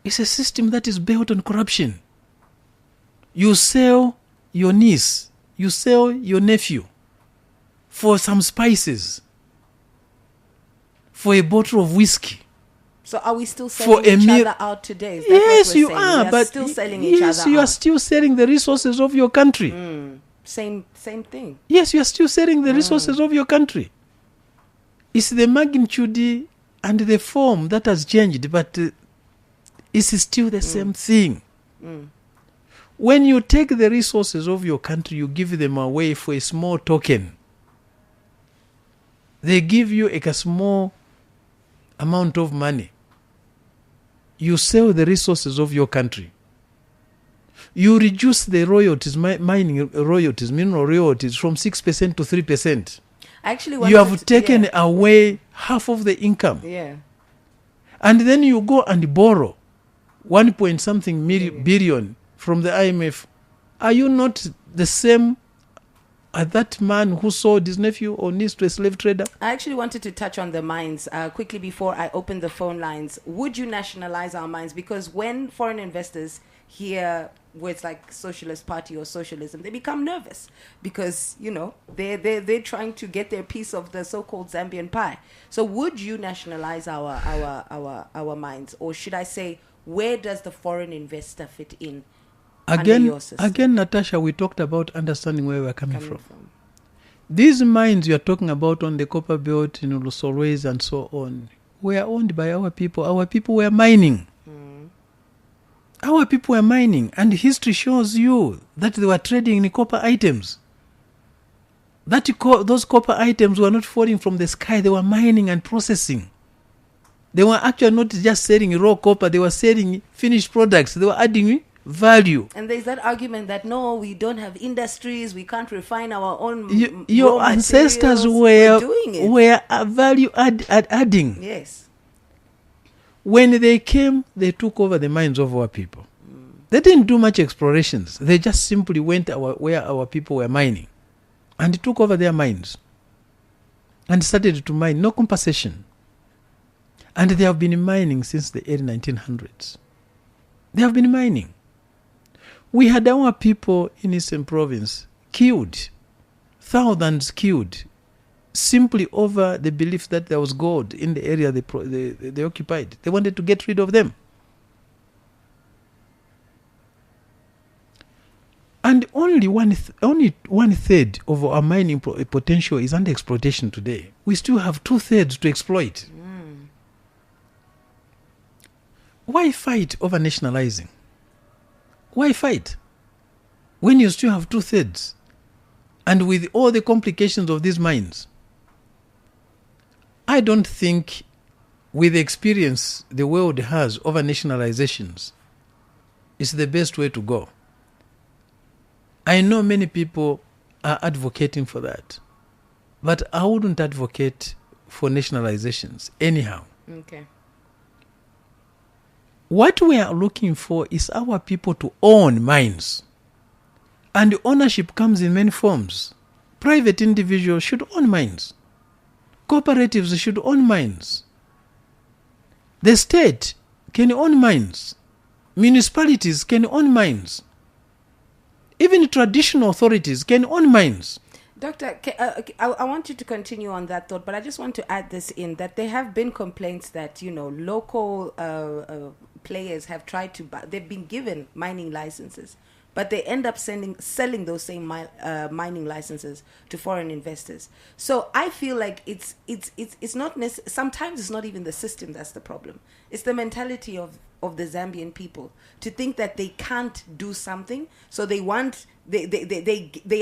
It's a system that is built on corruption. You sell your niece, you sell your nephew for some spices, for a bottle of whiskey. So are we still selling each other out today? Is that yes, what we're you saying? are. We but still selling each yes, other you out. are still selling the resources of your country. Same thing. Yes, you are still selling the resources of your country. It's the magnitude and the form that has changed, but it's still the same thing. When you take the resources of your country, you give them away for a small token. They give you a small amount of money. You sell the resources of your country. You reduce the royalties, mining royalties, mineral royalties from 6% to 3%. Actually, you have taken away half of the income. Yeah. And then you go and borrow 1 point something billion from the IMF. Are you not the same as that man who sold his nephew or niece to a slave trader? I actually wanted to touch on the mines quickly before I open the phone lines. Would you nationalize our mines? Because when foreign investors hear words like Socialist Party or socialism, they become nervous because, you know, they're trying to get their piece of the so-called Zambian pie. So would you nationalize our mines? Or should I say, where does the foreign investor fit in? Again, Natasha, we talked about understanding where we're coming from. These mines you are talking about on the Copper Belt, in Lusolwezi and so on, were owned by our people. Our people were mining. Our people were mining, and history shows you that they were trading in copper items. Those copper items were not falling from the sky. They were mining and processing. They were actually not just selling raw copper. They were selling finished products. They were adding value. And there's that argument that no, we don't have industries. We can't refine our own. Your ancestors were doing it. Were value adding. Yes. When they came, they took over the minds of our people. They didn't do much explorations. They just simply went where our people were mining and took over their mines and started to mine. No compensation. And they have been mining since the early 1900s. They have been mining. We had our people in Eastern Province killed, thousands killed, simply over the belief that there was gold in the area they occupied. They wanted to get rid of them. And only one third of our mining potential is under exploitation today. We still have 2/3 to exploit. Why fight over nationalizing? Why fight when you still have 2/3? And with all the complications of these mines, I don't think with the experience the world has over nationalizations, it's the best way to go. I know many people are advocating for that, but I wouldn't advocate for nationalizations anyhow. Okay. What we are looking for is our people to own mines. And ownership comes in many forms. Private individuals should own mines. Cooperatives should own mines. The state can own mines. Municipalities can own mines. Even traditional authorities can own mines. Doctor, I want you to continue on that thought, but I just want to add this in, that there have been complaints that, local players have tried to buy, they've been given mining licenses, but they end up selling those same mining licenses to foreign investors. So I feel like it's not sometimes it's not even the system that's the problem. It's the mentality of the Zambian people to think that they can't do something, so they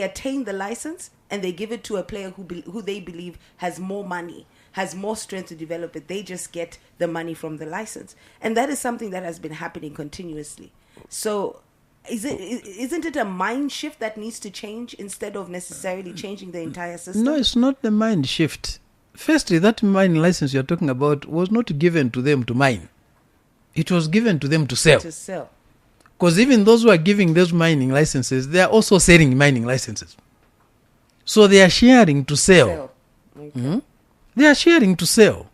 attain the license and they give it to a player who they believe has more money, has more strength to develop it. They just get the money from the license, and that is something that has been happening continuously. So isn't it a mind shift that needs to change instead of necessarily changing the entire system? No, it's not the mind shift. Firstly, that mining license you're talking about was not given to them to mine. It was given to them to sell. To sell. Because even those who are giving those mining licenses, they are also selling mining licenses. So they are sharing to sell. Okay. They are sharing to sell.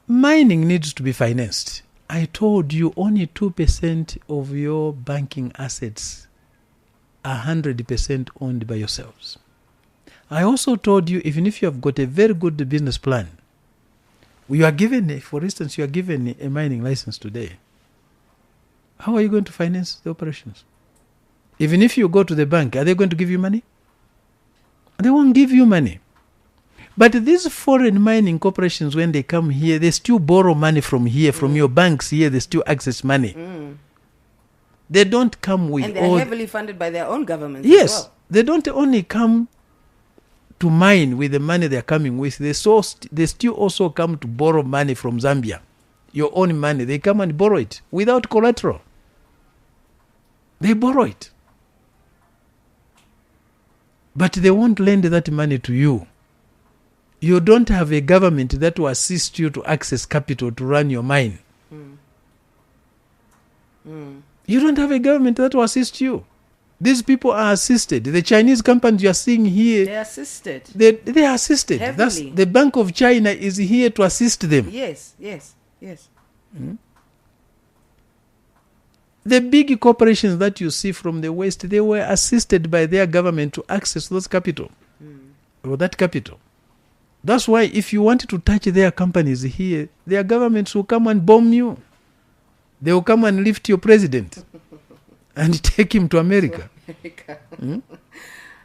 Mining needs to be financed. I told you only 2% of your banking assets are 100% owned by yourselves. I also told you, even if you have got a very good business plan, you are given, for instance, you are given a mining license today. How are you going to finance the operations? Even if you go to the bank, are they going to give you money? They won't give you money. But these foreign mining corporations, when they come here, they still borrow money from here, from your banks here, they still access money. They don't come with and they're heavily funded by their own governments. Yes, as well. They don't only come to mine with the money they're coming with. They still also come to borrow money from Zambia. Your own money. They come and borrow it without collateral. They borrow it. But they won't lend that money to you. You don't have a government that will assist you to access capital to run your mine. You don't have a government that will assist you. These people are assisted. The Chinese companies you are seeing here, they're assisted. They are assisted. Heavily. The Bank of China is here to assist them. Yes. The big corporations that you see from the West, they were assisted by their government to access those capital, or that capital. That's why if you want to touch their companies here, their governments will come and bomb you. They will come and lift your president and take him to America.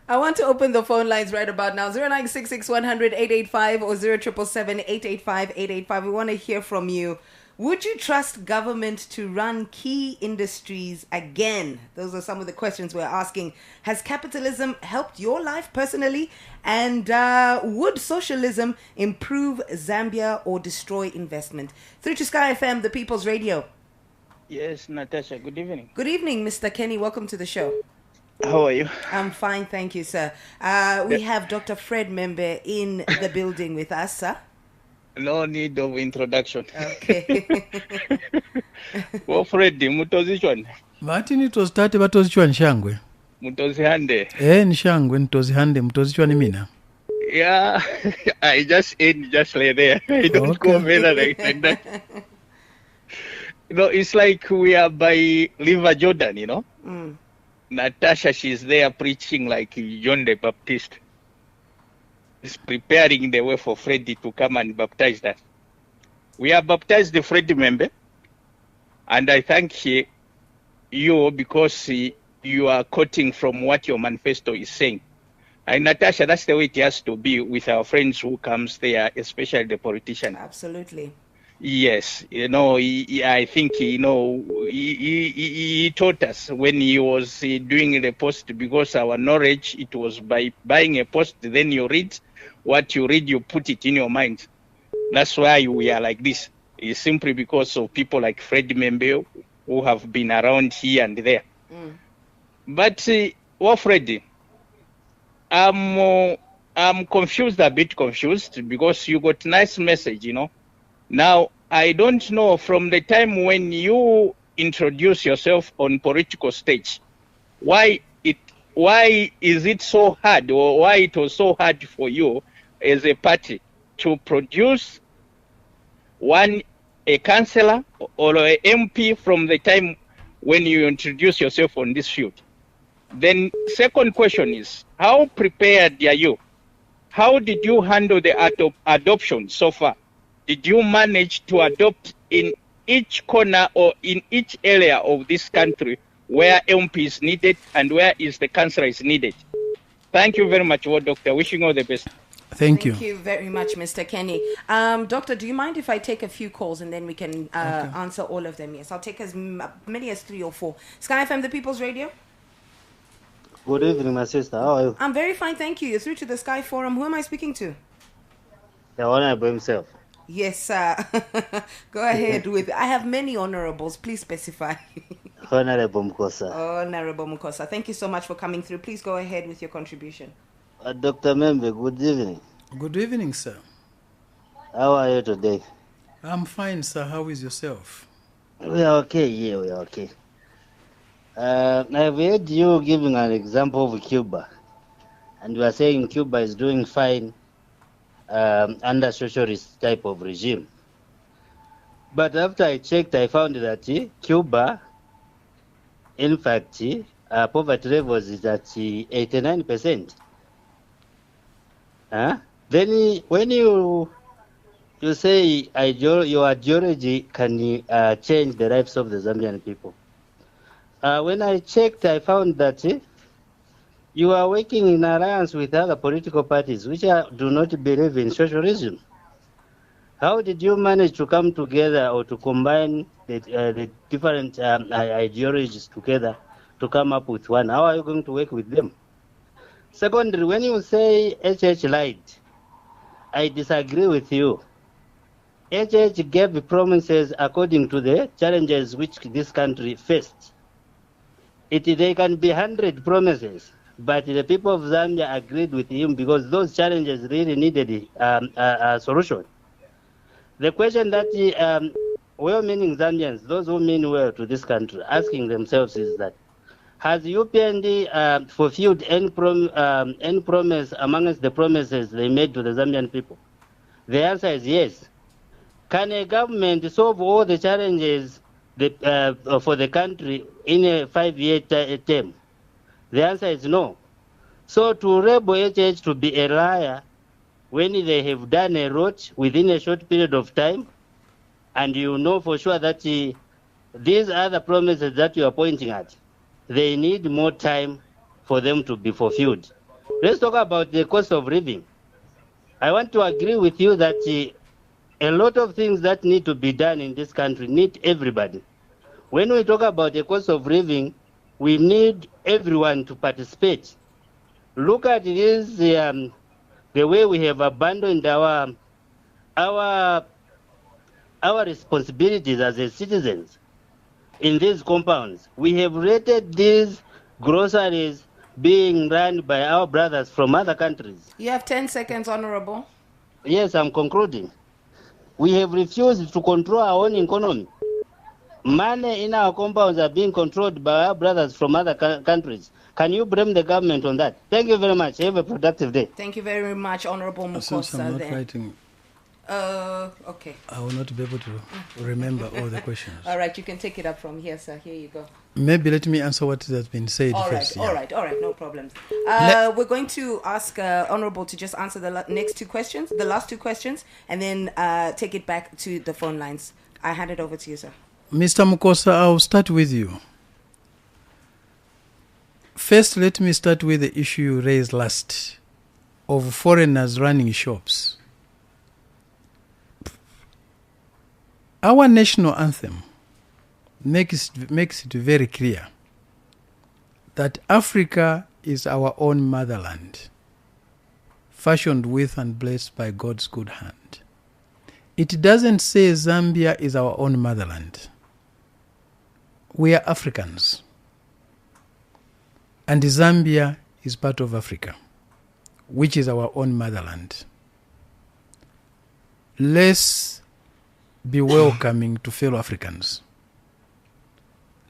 I want to open the phone lines right about now. 0966 100 885 or 0777 885 885. We want to hear from you. Would you trust government to run key industries again? Those are some of the questions we're asking. Has capitalism helped your life personally? And would socialism improve Zambia or destroy investment? Through to Sky FM, the People's Radio. Yes, Natasha, good evening. Good evening, Mr. Kenny. Welcome to the show. How are you? I'm fine, thank you, sir. We have Dr. Fred Membe in the building with us, sir. No need of introduction. Okay. Well, Freddy, mutozishwan. vati nitozitati vatozichwa nshangwe Mutozihande. nshangwe nitozihande mtozichwa ni mina. Yeah, I just ate just like there. I don't Okay. go further like that. It's like we are by River Jordan, Natasha, she's there preaching like John the Baptist. Is preparing the way for Freddy to come and baptize us. We are baptized the Freddy member, and I thank you because you are quoting from what your manifesto is saying. And Natasha, that's the way it has to be with our friends who comes there, especially the politician. Absolutely. Yes, I think, he taught us when he was doing the post, because our knowledge, it was by buying a post, then you read. What you read, you put it in your mind. That's why we are like this. It's simply because of people like Fred Membe who have been around here and there. But, Freddy, I'm confused, a bit confused, because you got nice message, Now, I don't know, from the time when you introduce yourself on political stage, why is it so hard, or why it was so hard for you as a party to produce a councillor or a MP from the time when you introduce yourself on this field? Then second question is, how prepared are you? How did you handle the adoption so far? Did you manage to adopt in each corner or in each area of this country where MP is needed and where is the councillor is needed? Thank you very much, Doctor. Wishing all the best. Thank you. Thank you very much, Mr. Kenny. Doctor, do you mind if I take a few calls and then we can answer all of them? Yes, I'll take as many as 3 or 4. Sky FM, the People's Radio. Good evening, my sister. How are you? I'm very fine, thank you. You're through to the Sky Forum. Who am I speaking to? The Honorable himself. Yes, sir. Go ahead with. I have many honorables. Please specify. Honorable Mkosa. Honorable Mukosa. Thank you so much for coming through. Please go ahead with your contribution. Dr. Membe, good evening. Good evening, sir. How are you today? I'm fine, sir. How is yourself? We are okay, yeah, we are okay. I've heard you giving an example of Cuba, and you are saying Cuba is doing fine under socialist type of regime. But after I checked, I found that Cuba, in fact, poverty levels is at 89%. Then when you say your ideology can change the lives of the Zambian people. When I checked, I found that you are working in alliance with other political parties which do not believe in socialism. How did you manage to come together or to combine the different ideologies together to come up with one? How are you going to work with them? Secondly, when you say HH lied, I disagree with you. HH gave promises according to the challenges which this country faced. They can be 100 promises, but the people of Zambia agreed with him because those challenges really needed a solution. The question that well-meaning Zambians, those who mean well to this country, asking themselves is that, has UPND fulfilled any promise amongst the promises they made to the Zambian people? The answer is yes. Can a government solve all the challenges for the country in a 5-year term? The answer is no. So to label HH to be a liar when they have done a lot within a short period of time, and you know for sure that these are the promises that you are pointing at, they need more time for them to be fulfilled. Let's talk about the cost of living. I want to agree with you that a lot of things that need to be done in this country need everybody. When we talk about the cost of living, we need everyone to participate. Look at this, the way we have abandoned our responsibilities as a citizens in these compounds. We have rated these groceries being run by our brothers from other countries. You have 10 seconds, Honorable. Yes, I'm concluding. We have refused to control our own economy. Money in our compounds are being controlled by our brothers from other countries. Can you blame the government on that? Thank you very much. Have a productive day. Thank you very much, Honorable Since I'm Mukosa. not Then. writing, Okay. I will not be able to remember all the questions. All right, you can take it up from here, sir. Here you go. Maybe let me answer what has been said All right, first. all right, no problems. We're going to ask Honorable to just answer the next two questions, the last two questions, and then take it back to the phone lines. I hand it over to you, sir. Mr. Mukosa, I'll start with you. First, let me start with the issue you raised last of foreigners running shops. Our national anthem makes it very clear that Africa is our own motherland, fashioned with and blessed by God's good hand. It doesn't say Zambia is our own motherland. We are Africans. And Zambia is part of Africa, which is our own motherland. Let's be welcoming to fellow Africans.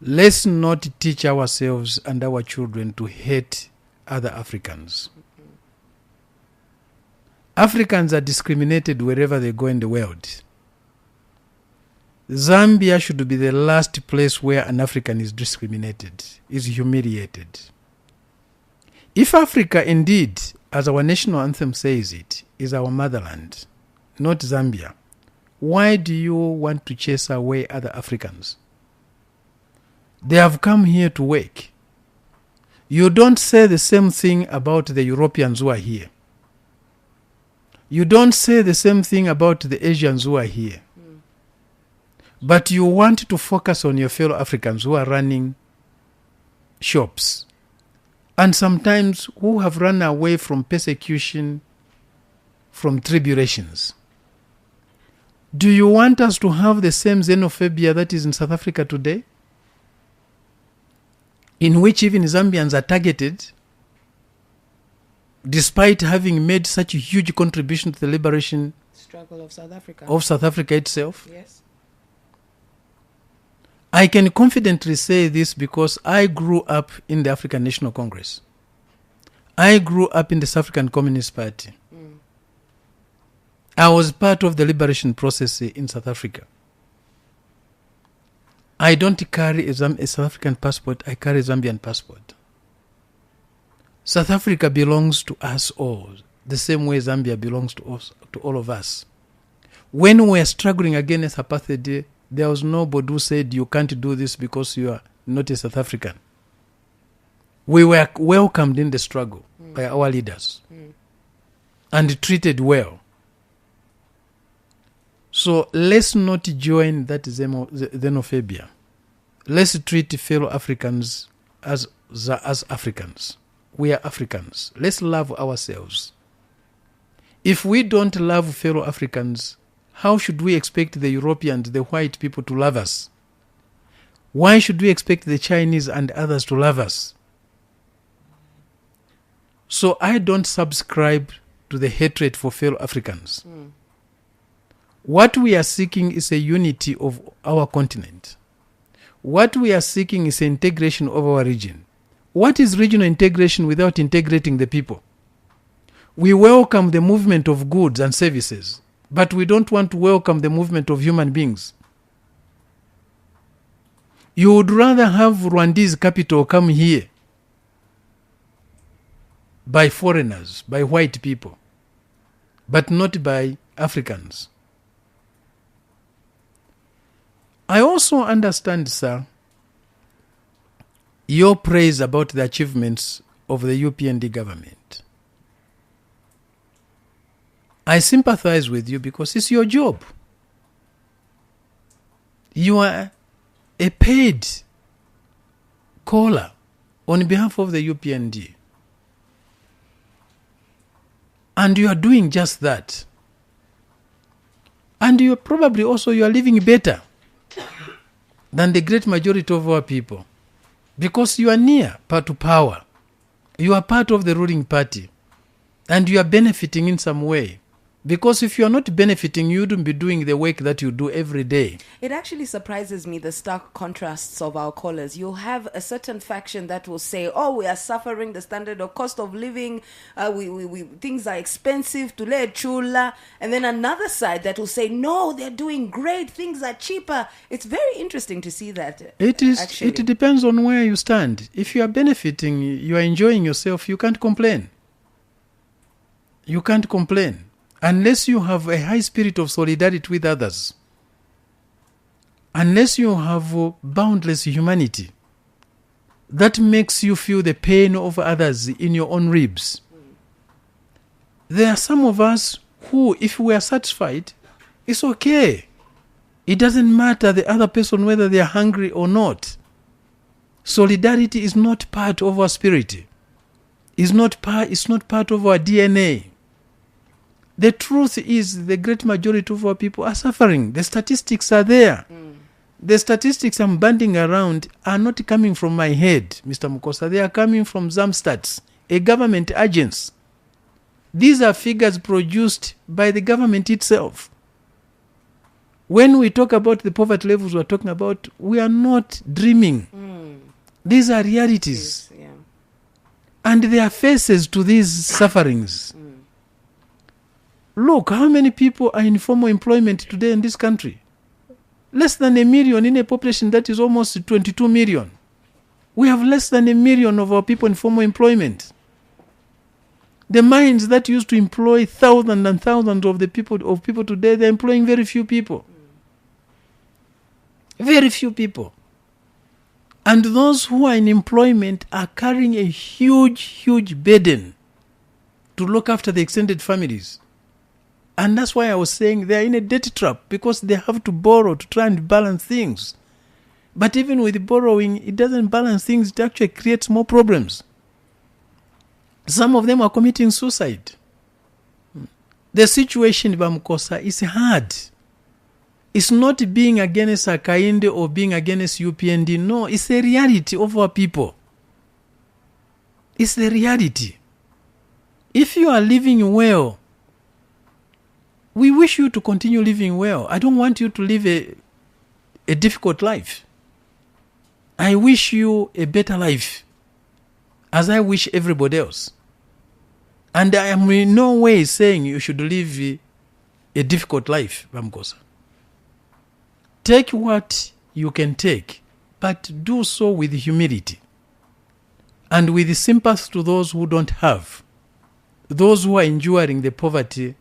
Let's not teach ourselves and our children to hate other Africans. Africans are discriminated wherever they go in the world. Zambia should be the last place where an African is discriminated, is humiliated. If Africa indeed, as our national anthem says it, is our motherland, not Zambia, why do you want to chase away other Africans? They have come here to work. You don't say the same thing about the Europeans who are here. You don't say the same thing about the Asians who are here. But you want to focus on your fellow Africans who are running shops and sometimes who have run away from persecution, from tribulations. Do you want us to have the same xenophobia that is in South Africa today? In which even Zambians are targeted despite having made such a huge contribution to the liberation Struggle of South Africa itself? Yes. I can confidently say this because I grew up in the African National Congress. I grew up in the South African Communist Party. I was part of the liberation process in South Africa. I don't carry a South African passport, I carry a Zambian passport. South Africa belongs to us all, the same way Zambia belongs to us, to all of us. When we were struggling against apartheid, there was nobody who said you can't do this because you are not a South African. We were welcomed in the struggle by our leaders and treated well. So let's not join that xenophobia. Let's treat fellow Africans as Africans. We are Africans. Let's love ourselves. If we don't love fellow Africans, how should we expect the Europeans, the white people, to love us? Why should we expect the Chinese and others to love us? So I don't subscribe to the hatred for fellow Africans. What we are seeking is a unity of our continent. What we are seeking is integration of our region. What is regional integration without integrating the people? We welcome the movement of goods and services, but we don't want to welcome the movement of human beings. You would rather have Rwandese capital come here by foreigners, by white people, but not by Africans. I also understand, sir, your praise about the achievements of the UPND government. I sympathize with you because it's your job. You are a paid caller on behalf of the UPND. And you are doing just that. And you probably also you are living better than the great majority of our people. Because you are near to power. You are part of the ruling party. And you are benefiting in some way. Because if you are not benefiting, you wouldn't be doing the work that you do every day. It actually surprises me, the stark contrasts of our callers. You'll have a certain faction that will say, oh, we are suffering the standard of cost of living. We things are expensive. Tule chula. And then another side that will say, no, they're doing great. Things are cheaper. It's very interesting to see that. It is. Actually. It depends on where you stand. If you are benefiting, you are enjoying yourself, you can't complain. You can't complain. Unless you have a high spirit of solidarity with others, unless you have boundless humanity that makes you feel the pain of others in your own ribs. There are some of us who, if we are satisfied, it's okay. It doesn't matter the other person whether they are hungry or not. Solidarity is not part of our spirit. It's not part of our DNA. The truth is the great majority of our people are suffering. The statistics are there. The statistics I'm banding around are not coming from my head, Mr. Mukosa. They are coming from Zamstats, a government agency. These are figures produced by the government itself. When we talk about the poverty levels we're talking about, we are not dreaming. These are realities. Yes, yeah. And there are faces to these sufferings. Look, how many people are in formal employment today in this country? Less than 1 million in a population that is almost 22 million. We have less than 1 million of our people in formal employment. The mines that used to employ thousands and thousands of people today, they're employing very few people. Very few people. And those who are in employment are carrying a huge, huge burden to look after the extended families. And that's why I was saying they're in a debt trap, because they have to borrow to try and balance things. But even with borrowing, it doesn't balance things. It actually creates more problems. Some of them are committing suicide. The situation in Bamukosa is hard. It's not being against Akainde or being against UPND. No, it's the reality of our people. It's the reality. If you are living well, we wish you to continue living well. I don't want you to live a difficult life. I wish you a better life, as I wish everybody else. And I am in no way saying you should live a difficult life, Bamukosa. Take what you can take, but do so with humility and with sympathy to those who don't have, those who are enduring the poverty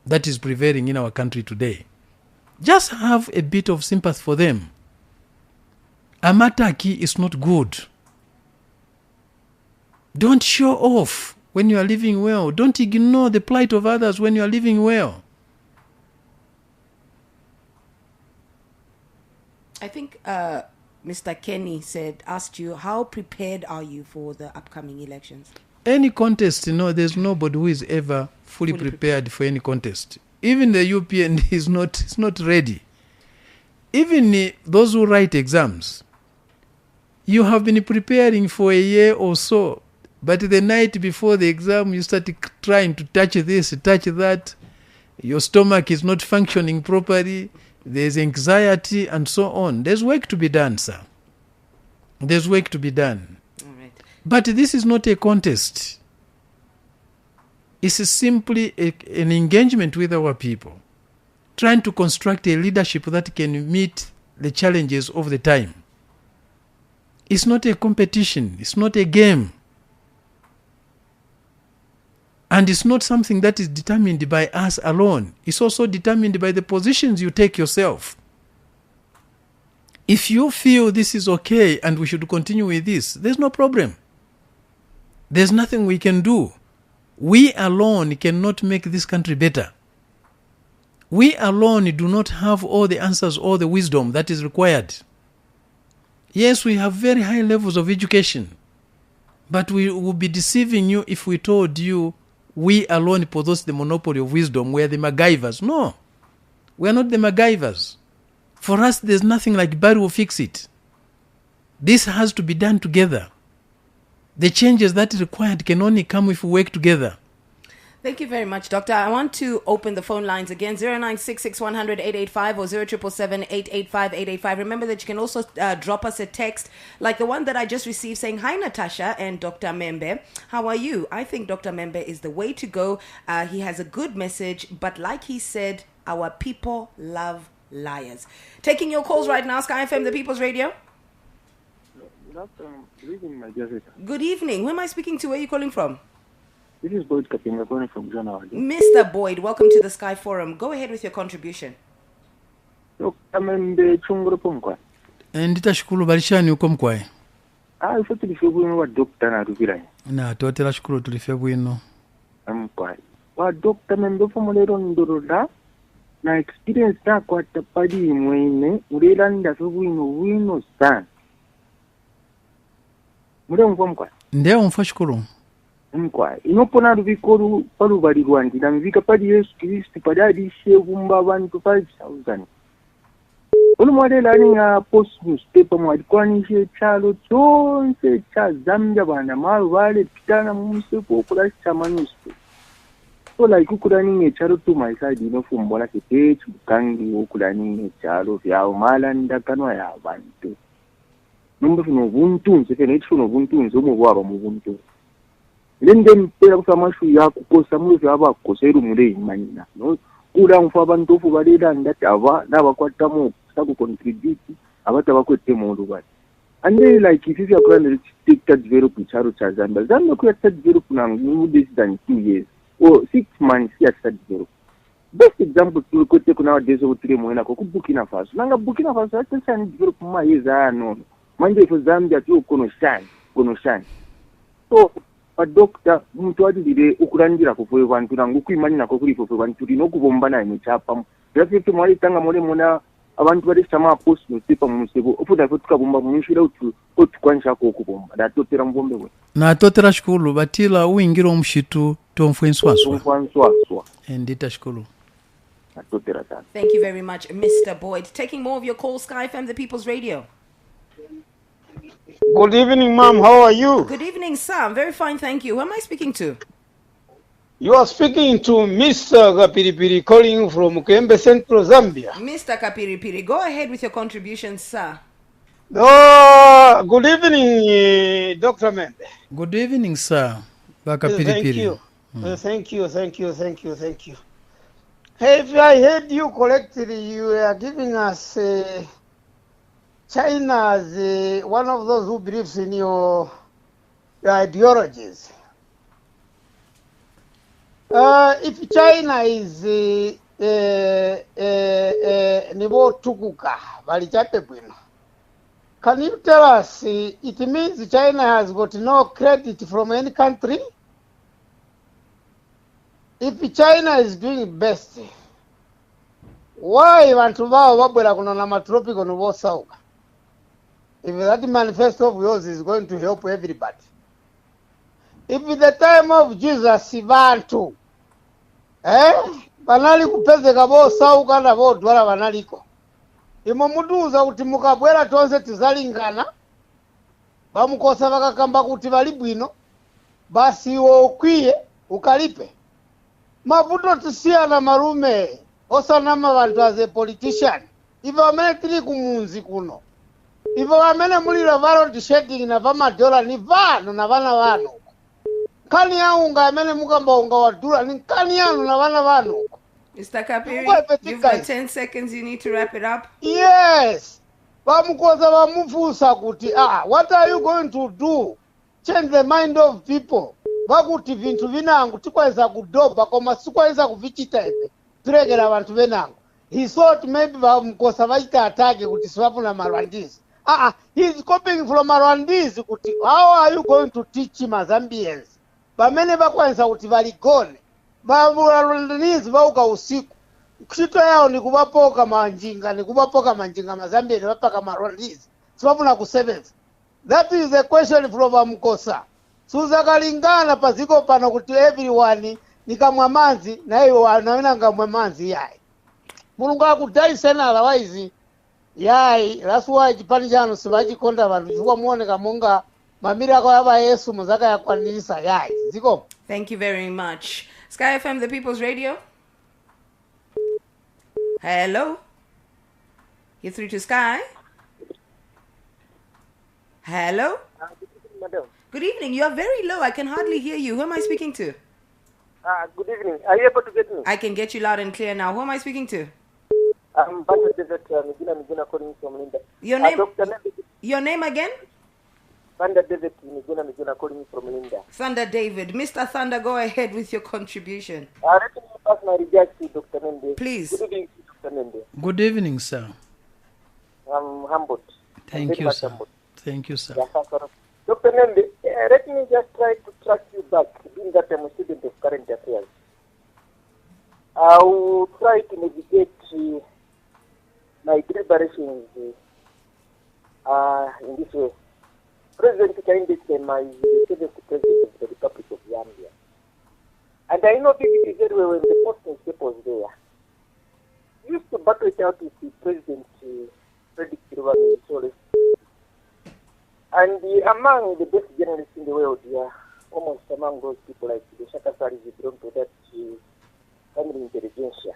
that is prevailing in our country today. Just have a bit of sympathy for them. Amataki is not good. Don't show off when you are living well. Don't ignore the plight of others when you are living well. I think Mr. Kenny asked you, how prepared are you for the upcoming elections? Any contest, there's nobody who is ever fully prepared for any contest. Even the UPN is not ready. Even those who write exams, you have been preparing for a year or so, but the night before the exam, you start trying to touch this, touch that. Your stomach is not functioning properly. There's anxiety and so on. There's work to be done, sir. There's work to be done. All right. But this is not a contest. It's simply an engagement with our people, trying to construct a leadership that can meet the challenges of the time. It's not a competition. It's not a game. And it's not something that is determined by us alone. It's also determined by the positions you take yourself. If you feel this is okay and we should continue with this, there's no problem. There's nothing we can do. We alone cannot make this country better. We alone do not have all the answers or the wisdom that is required. Yes, we have very high levels of education, but we would be deceiving you if we told you we alone possess the monopoly of wisdom. We are the MacGyvers. No, we are not the MacGyvers. For us, there's nothing like Barry will fix it. This has to be done together. The changes that are required can only come if we work together. Thank you very much, Doctor. I want to open the phone lines again, 0966-100-885 or 0777-885-885. Remember that you can also drop us a text like the one that I just received saying, "Hi, Natasha and Dr. Membe. How are you? I think Dr. Membe is the way to go. He has a good message, but like he said, our people love liars." Taking your calls right now, Sky FM, the People's Radio. Good evening, my dear sister. Good evening. Who am I speaking to? Where are you calling from? This is Boyd Kapinga calling from Ghana. Mr. Boyd, welcome to the Sky Forum. Go ahead with your contribution. Nditashukuru balishani uko mkwaye. Ifo tulife bwino wa doctor na tubiranye. Na totela shukuru tulife bwino. Mkwaye. Wa doctor membe fomulero ndoroda na experience na kwa tapadi mwene urela nda so bwino sana. Mure mkwaye. Ndio mfashukuru. Mkwaye. Inopona rubikoru parubali rwandi na mvika padi Yesu Kristo padadi shevumba abantu 5000. Olu mwadela ni ya post newspaper mwadikwanishe chalo chonse cha Zambia bana maru vale pitana mumusepo okula chama newspaper. So like ukula ni chalo to my side inofumbola kepechi bukangi okula ni chalo vyao mala ndakanwa ya abantu. Numbe fino buntunze fene fino buntunze umubwaba mu buntu. Lende mpela kusamashu yakukosa muzi abakoseru mure imanyina. No kula mfa abantu fu baleda ndati ava nabakwatamo saku contribute abata bakwete mu lubali. And they like if you are going to take that develop charo cha Zambia. Zambia could have develop now less than 2 years or 6 months here to develop. Best example to go take nowadays over 3 months ko Burkina Faso. Nanga Burkina Faso atasa develop ma yeza no. Manje for Zambia tu kono shine. So a doctor mtu adire ukurangira ko fwe bantu nangu kwimanyina ko kuri fwe bantu rino kubombana imichapa. Yafitu mwali tanga mole mona abantu bari chama post newspaper musebo ufuda futuka bomba munishira utu kwanisha ko kubomba datotera mbombe we na totera shukuru batila uingira omushitu tomfwenswaswa ndita shukuru atotera sana. Thank you very much, Mr. Boyd. Taking more of your calls, Sky FM, the People's Radio. Good evening, ma'am. How are you? Good evening, sir. I'm very fine, thank you. Who am I speaking to? You are speaking to Mr. Kapiripiri calling from Kembe Central, Zambia. Mr. Kapiripiri, go ahead with your contribution, sir. Good evening, Dr. Membe. Good evening, sir. Bakapiripiri. Thank you. Hey, if I heard you correctly, you are giving us China as one of those who believes in your ideologies. If China is nivo tukuka valichape bwino, can you tell us it means China has got no credit from any country? If China is doing best, why vantu vao vabwera kunona matropical novosauka? If that manifesto of yours is going to help everybody. If the time of Jesus vantu vanali kupezeka vosauka na vodwala vanaliko, imo muduza kuti mukabwera tonse tizalingana, vamukosa vakakamba kuti vali bwino, basi iwo ukwiye ukalipe. Mavuto tisiyana marume osanama vantu as a politician. Ivo vamene tili kumunzi kuno, ivo vamene mulira valod shedding na vamadola ni vanu na vana vanu. Kani yaunga amene mukamba unga wadura ni kani yanu na vana vanu. Mr. Kapiri, you've got 10 seconds, you need to wrap it up. Yes. Vamukoza vamufusa kuti what are you going to do? Change the mind of people. Vakuti vintu vinangu tikweza kudoba koma sikweza kuvichita ife. Turegera vantu venangu. He thought maybe vamukosa vaita atake kuti swapuna Marwandizi. He's copying from Marwandizi kuti how are you going to teach Zambians? Vamene vakweza kuti valigone. Marwandizi vauka usiku. ntchito yawo ni kuvapoka manjinga mazambiri vapaka marwandizi sivafuna kusevenza. That is a question from Mkosa. Suzakalingana paziko pano kuti everyone nikamwa manzi na iwo wanawina ngamwe manzi yai. Mulungu akudai sena otherwise yai. That's why chipani chanu sivachikonda vanhu chifukwa muoneka monga mamiri akava Yesu muzaka yakwanirisa yai. Ziko. Thank you very much. Sky FM, the People's Radio. Hello? You're through to Sky? Hello? Madam. Good evening. You are very low. I can hardly hear you. Who am I speaking to? Good evening. Are you able to get me? I can get you loud and clear now. Who am I speaking to? I'm Banda David Miguna calling from Linda. Your name? Dr. David. Your name again? Banda David Miguna calling from Linda. Thunder David. Mr. Thunder, go ahead with your contribution. Let me pass my regards to Dr. Nende. Please. Good evening, Dr. Nende. Good evening, sir. I'm humbled. Thank you, sir. Thank you, sir. Dr. Nende, let me just try to track you back, being that I'm a student of current affairs. I will try to navigate my deliberations in this way. President Kennedy is the seventh president of the Republic of Zambia. And I know vividly very well when the posting step was there. We used to battle it out with the President Frederick Chiluba. And among the best journalists in the world, almost among those people like the Shaka Saris belong to that family intelligentsia.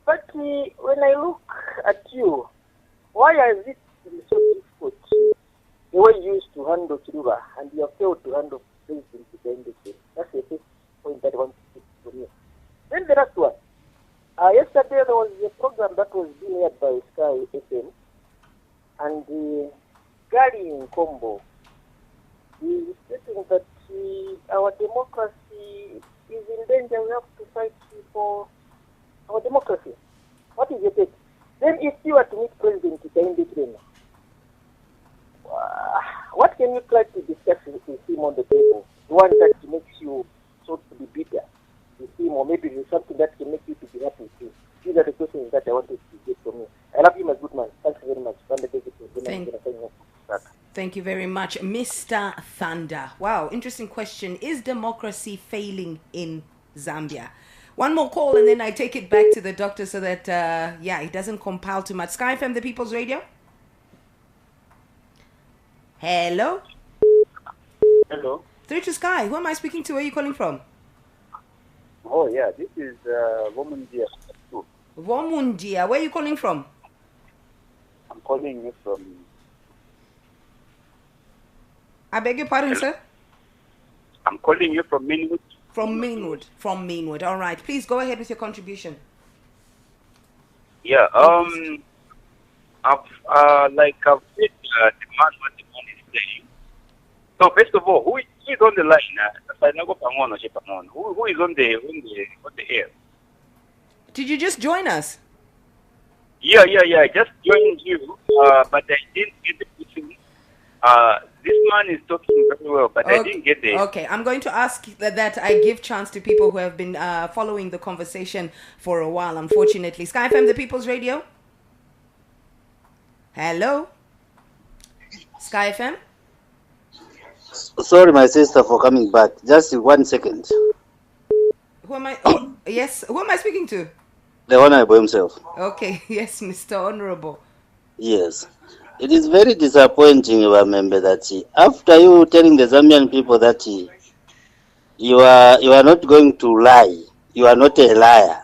But when I look at you, why is it so difficult the way you used to handle Chiluba and you have failed to handle President Kennedy? That's the first point that I want to put to you. Then the last one. Yesterday there was a program that was being aired by Sky FM, and Gary Nkombo is stating that our democracy is in danger. We have to fight for our democracy. What is your take? Then if you were to meet President Kennedy, what can you try to discuss with him on the table? The one that makes you sort to be bitter with him, or maybe there's something that can make you to be happy with him. These are the questions that I wanted to get from you. I love you, my good man. Thank you very much. Thank you very much, Mr. Thunder. Wow, interesting question. Is democracy failing in Zambia? One more call and then I take it back to the doctor so that, it doesn't compile too much. Sky FM, the People's Radio. Hello? Hello. Through to Sky. Who am I speaking to? Where are you calling from? Oh, yeah, this is Womundia. Womundia. Where are you calling from? I'm calling you from... I beg your pardon, sir? I'm calling you from Mainwood. From Mainwood. All right. Please go ahead with your contribution. Yeah, I've said the man what the man is saying. So first of all, who is on the line? Who is on the air? Did you just join us? Yeah. I just joined you, but I didn't get the question. This man is talking very well, but I didn't get the... Okay, I'm going to ask that I give chance to people who have been following the conversation for a while, unfortunately. Sky FM, the People's Radio. Hello? Sky FM? Sorry, my sister, for coming back. Just 1 second. Who am I? Yes, who am I speaking to? The Honorable himself. Okay, yes, Mr. Honorable. Yes. It is very disappointing, remember, that after you telling the Zambian people that you are not going to lie, you are not a liar.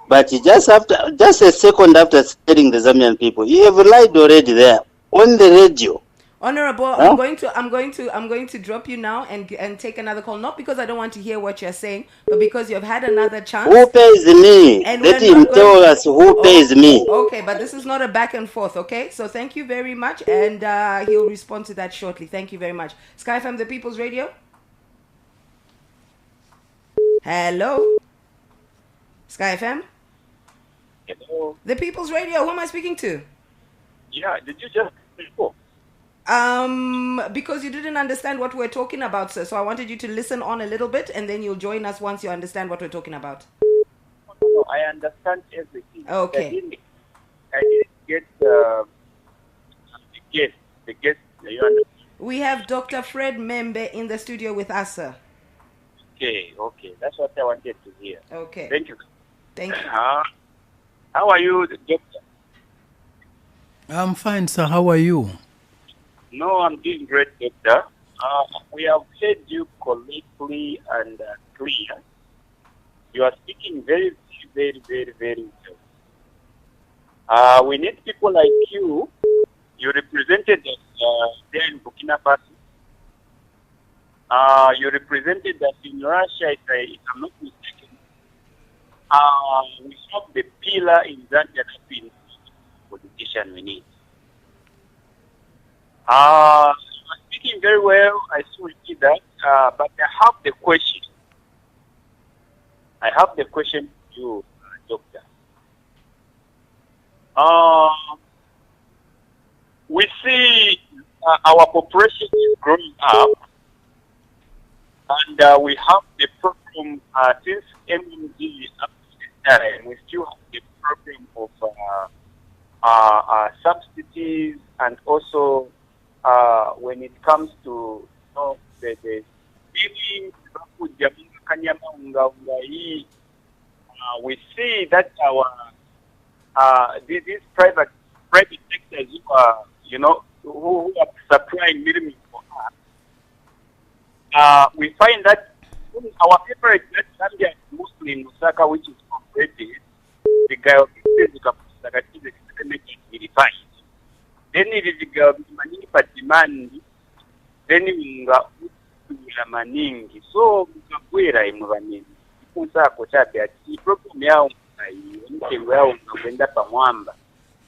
But just a second after telling the Zambian people, you have lied already there on the radio. Honorable, huh? I'm going to drop you now and take another call. Not because I don't want to hear what you're saying, but because you've had another chance. Who pays me? And let him tell us who pays me. Okay, but this is not a back and forth, okay? So thank you very much, and he'll respond to that shortly. Thank you very much. Sky FM, the People's Radio. Hello? Sky FM? Hello? The People's Radio, who am I speaking to? Yeah, did you just before? Because you didn't understand what we're talking about, sir. So I wanted you to listen on a little bit, and then you'll join us once you understand what we're talking about. no. I understand everything. Okay. I didn't get the guest. The guest. You understand? We have Dr. Fred Membe in the studio with us, sir. Okay. That's what I wanted to hear. Okay. Thank you. Thank you. How are you, doctor? I'm fine, sir. How are you? No, I'm doing great, doctor. We have heard you correctly and clear. You are speaking very, very, very, very well. We need people like you. You represented us there in Burkina Faso. You represented us in Russia, if I'm not mistaken. We have the pillar in Zambia that we politician we need. You are speaking very well. I still see that. But I have the question. I have the question to you, doctor. We see our population is growing up, and we have the problem since MMD up to this time. We still have the problem of subsidies, and also when it comes to the we see that our these private sectors who are supplying minimum for us, we find that our favorite Zambia is mostly in Lusaka, which is completed. The guy of the verified. Then it is the money for demand. Then we maningi. So mkabwera imwanini. Kusako chape ati problem yao mtengo yao ngenda pamwamba.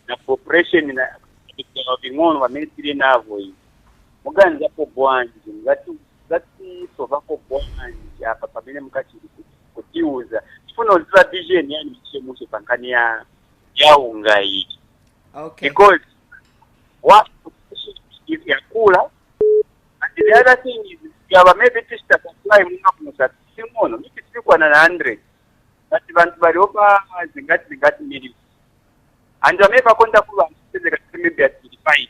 Na population na vingono wa military navo hii. Muganza po bwanji ngati sovako bwanji apa pamene mukati kutiuza. Chifuno zila vision yani mchemushe pankani ya unga hii. Okay. Because what is yakula, and the other thing is maybe this supply munakuza simono miki tikwa na 100 but bantu bali opa zingati million and maybe akonda kuba maybe at 35.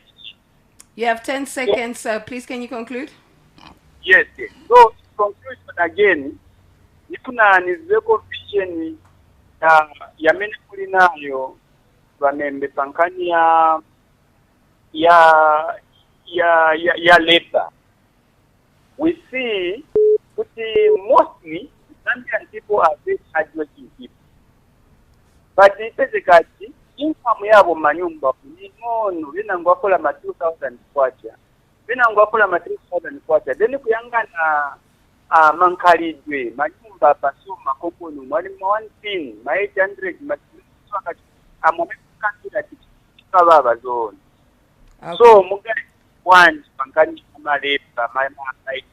You have 10 seconds, sir. Please, can you conclude? Yes. So conclusion again, ifuna nizeko vision ya mene kulinayo banembe pankani ya labor. We see mostly Zambian people are very hardworking people. But basically, income yabo manyumba kuninono vinangwakola ma 2000 kwacha. Vinangwakola ma 3000 kwacha. Then kuyangana mankalidwe manyumba pasoma kokonu mwali ma 1 ma 800 ma 200 amome kukakira tikababa zone. So mugari one pankani maleba my like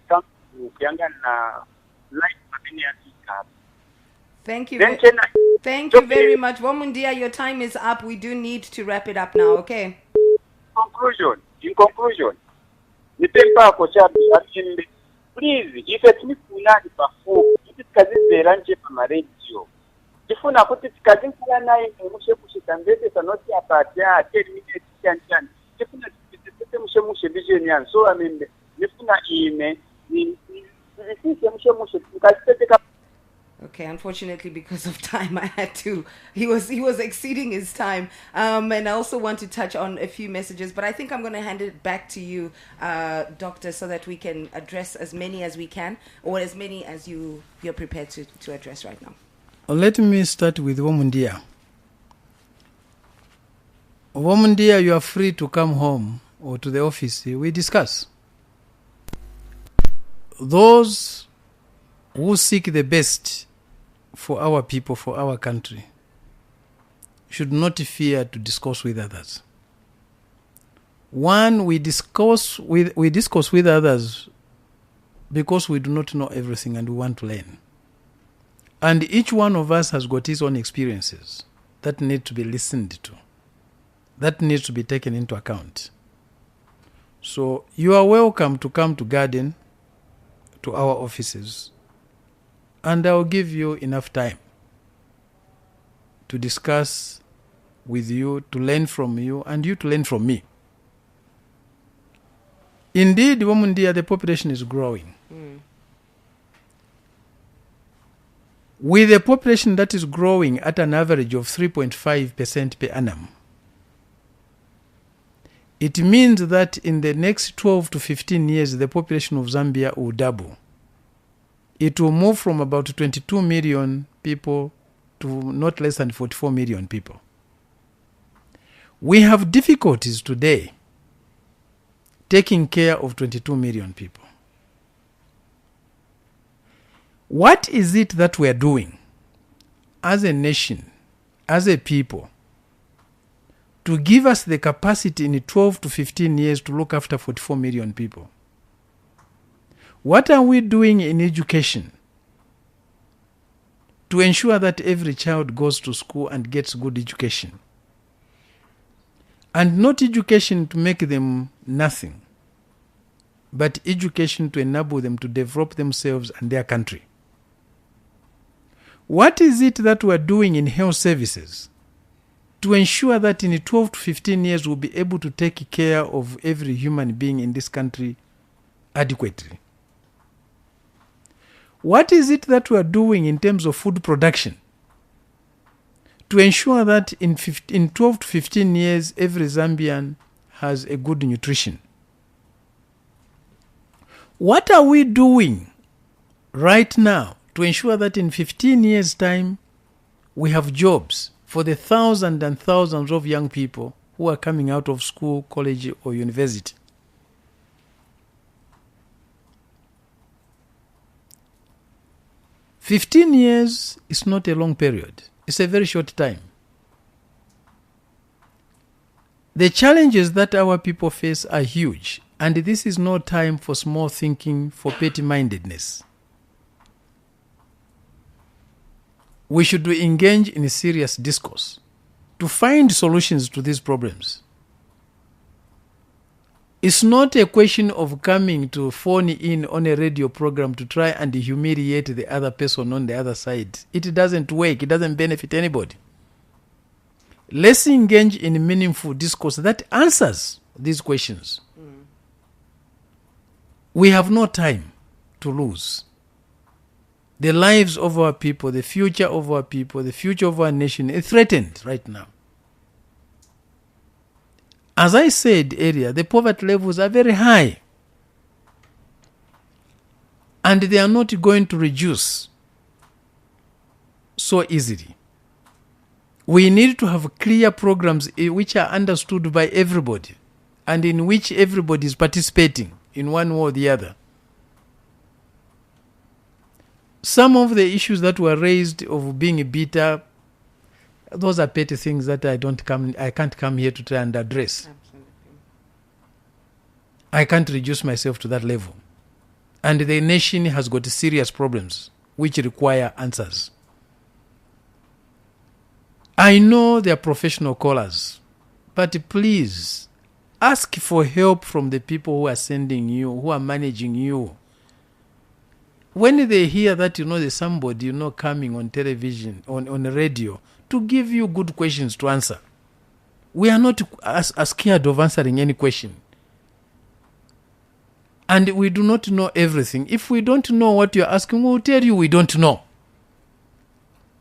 come to kuyangana life opinion. Thank you. Thank you very much. Womundia, your time is up. We do need to wrap it up now, okay? In conclusion, please, if it's me kunani before, if it's kazizera nje pa radio. Ifuna kuti tikazingala naye mushe tambete sanoti apatia 10 minutes chan. Ifuna mushe vision yan. So I mean, ifuna ime ni mushe tukaziteka. Okay, unfortunately, because of time, I had to. He was exceeding his time, and I also want to touch on a few messages. But I think I'm going to hand it back to you, Doctor, so that we can address as many as we can, or as many as you're prepared to address right now. Let me start with Womundia. Womundia, you are free to come home or to the office. We discuss. Those who seek the best for our people, for our country, should not fear to discuss with others. One, we discuss with others because we do not know everything and we want to learn. And each one of us has got his own experiences that need to be listened to, that need to be taken into account. So you are welcome to come to Garden, to our offices, and I'll give you enough time to discuss with you, to learn from you, and you to learn from me. Indeed, Womundia, the population is growing. With a population that is growing at an average of 3.5% per annum, it means that in the next 12 to 15 years, the population of Zambia will double. It will move from about 22 million people to not less than 44 million people. We have difficulties today taking care of 22 million people. What is it that we are doing as a nation, as a people, to give us the capacity in 12 to 15 years to look after 44 million people? What are we doing in education to ensure that every child goes to school and gets good education? And not education to make them nothing, but education to enable them to develop themselves and their country. What is it that we are doing in health services to ensure that in 12 to 15 years we'll be able to take care of every human being in this country adequately? What is it that we are doing in terms of food production to ensure that in 12 to 15 years every Zambian has a good nutrition? What are we doing right now to ensure that in 15 years' time we have jobs for the thousands and thousands of young people who are coming out of school, college, or university? "15 years is not a long period. It's a very short time. The challenges that our people face are huge, and this is no time for small thinking, for petty-mindedness. We should engage in a serious discourse to find solutions to these problems. It's not a question of coming to phone in on a radio program to try and humiliate the other person on the other side. It doesn't work. It doesn't benefit anybody. Let's engage in meaningful discourse that answers these questions. We have no time to lose. The lives of our people, the future of our people, the future of our nation is threatened right now. As I said earlier, the poverty levels are very high. And they are not going to reduce so easily. We need to have clear programs which are understood by everybody and in which everybody is participating in one way or the other. Some of the issues that were raised of being bitter, those are petty things that I can't come here to try and address. Absolutely. I can't reduce myself to that level. And the nation has got serious problems which require answers. I know they are professional callers, but please ask for help from the people who are sending you, who are managing you. When they hear that, there's somebody, coming on television, on the radio, to give you good questions to answer. We are not as scared of answering any question. And we do not know everything. If we don't know what you're asking, we'll tell you we don't know.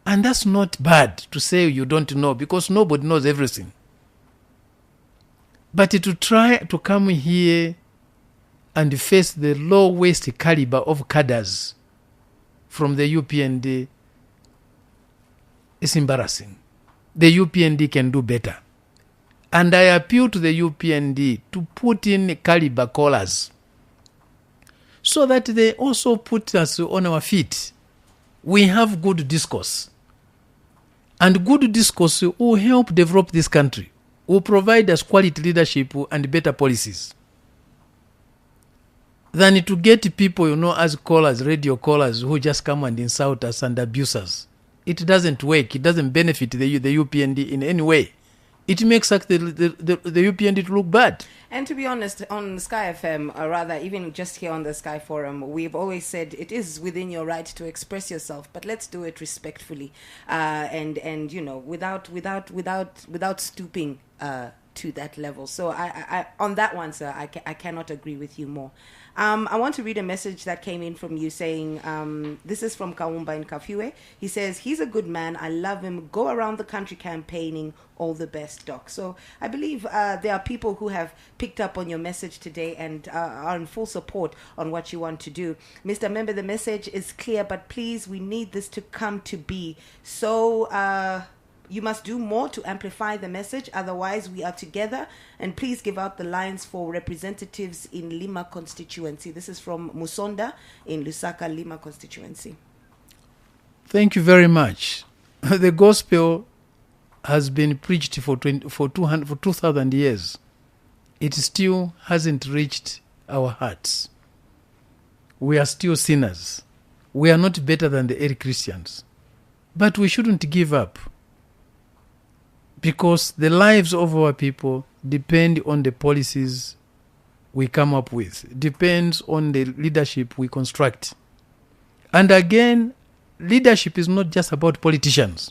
And that's not bad to say you don't know, because nobody knows everything. But to try to come here and face the lowest caliber of cadres from the UPND is embarrassing. The UPND can do better. And I appeal to the UPND to put in caliber callers so that they also put us on our feet. We have good discourse. And good discourse will help develop this country, will provide us quality leadership and better policies. Than to get people, as callers, radio callers, who just come and insult us and abuse us. It doesn't work. It doesn't benefit the UPND in any way. it makes the UPND to look bad. And to be honest, on Sky FM, or rather even just here on the Sky Forum, we've always said it is within your right to express yourself, but let's do it respectfully, and you know, without stooping to that level. So I on that one, sir, I cannot agree with you more. I want to read a message that came in from you saying, this is from Kaumba in Kafue. He says, he's a good man. I love him. Go around the country campaigning. All the best, Doc. So I believe there are people who have picked up on your message today and are in full support on what you want to do. Mr. Member, the message is clear, but please, we need this to come to be. So you must do more to amplify the message. Otherwise, we are together. And please give out the lines for representatives in Lima constituency. This is from Musonda in Lusaka, Lima constituency. Thank you very much. The gospel has been preached for 2,000 years. It still hasn't reached our hearts. We are still sinners. We are not better than the early Christians. But we shouldn't give up, because the lives of our people depend on the policies we come up with, depends on the leadership we construct. And again, leadership is not just about politicians.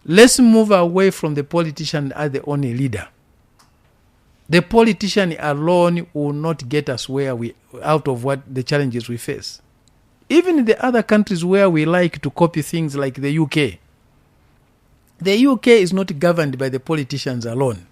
Let's move away from the politician as the only leader. The politician alone will not get us out of what the challenges we face. Even in the other countries where we like to copy things like the UK is not governed by the politicians alone.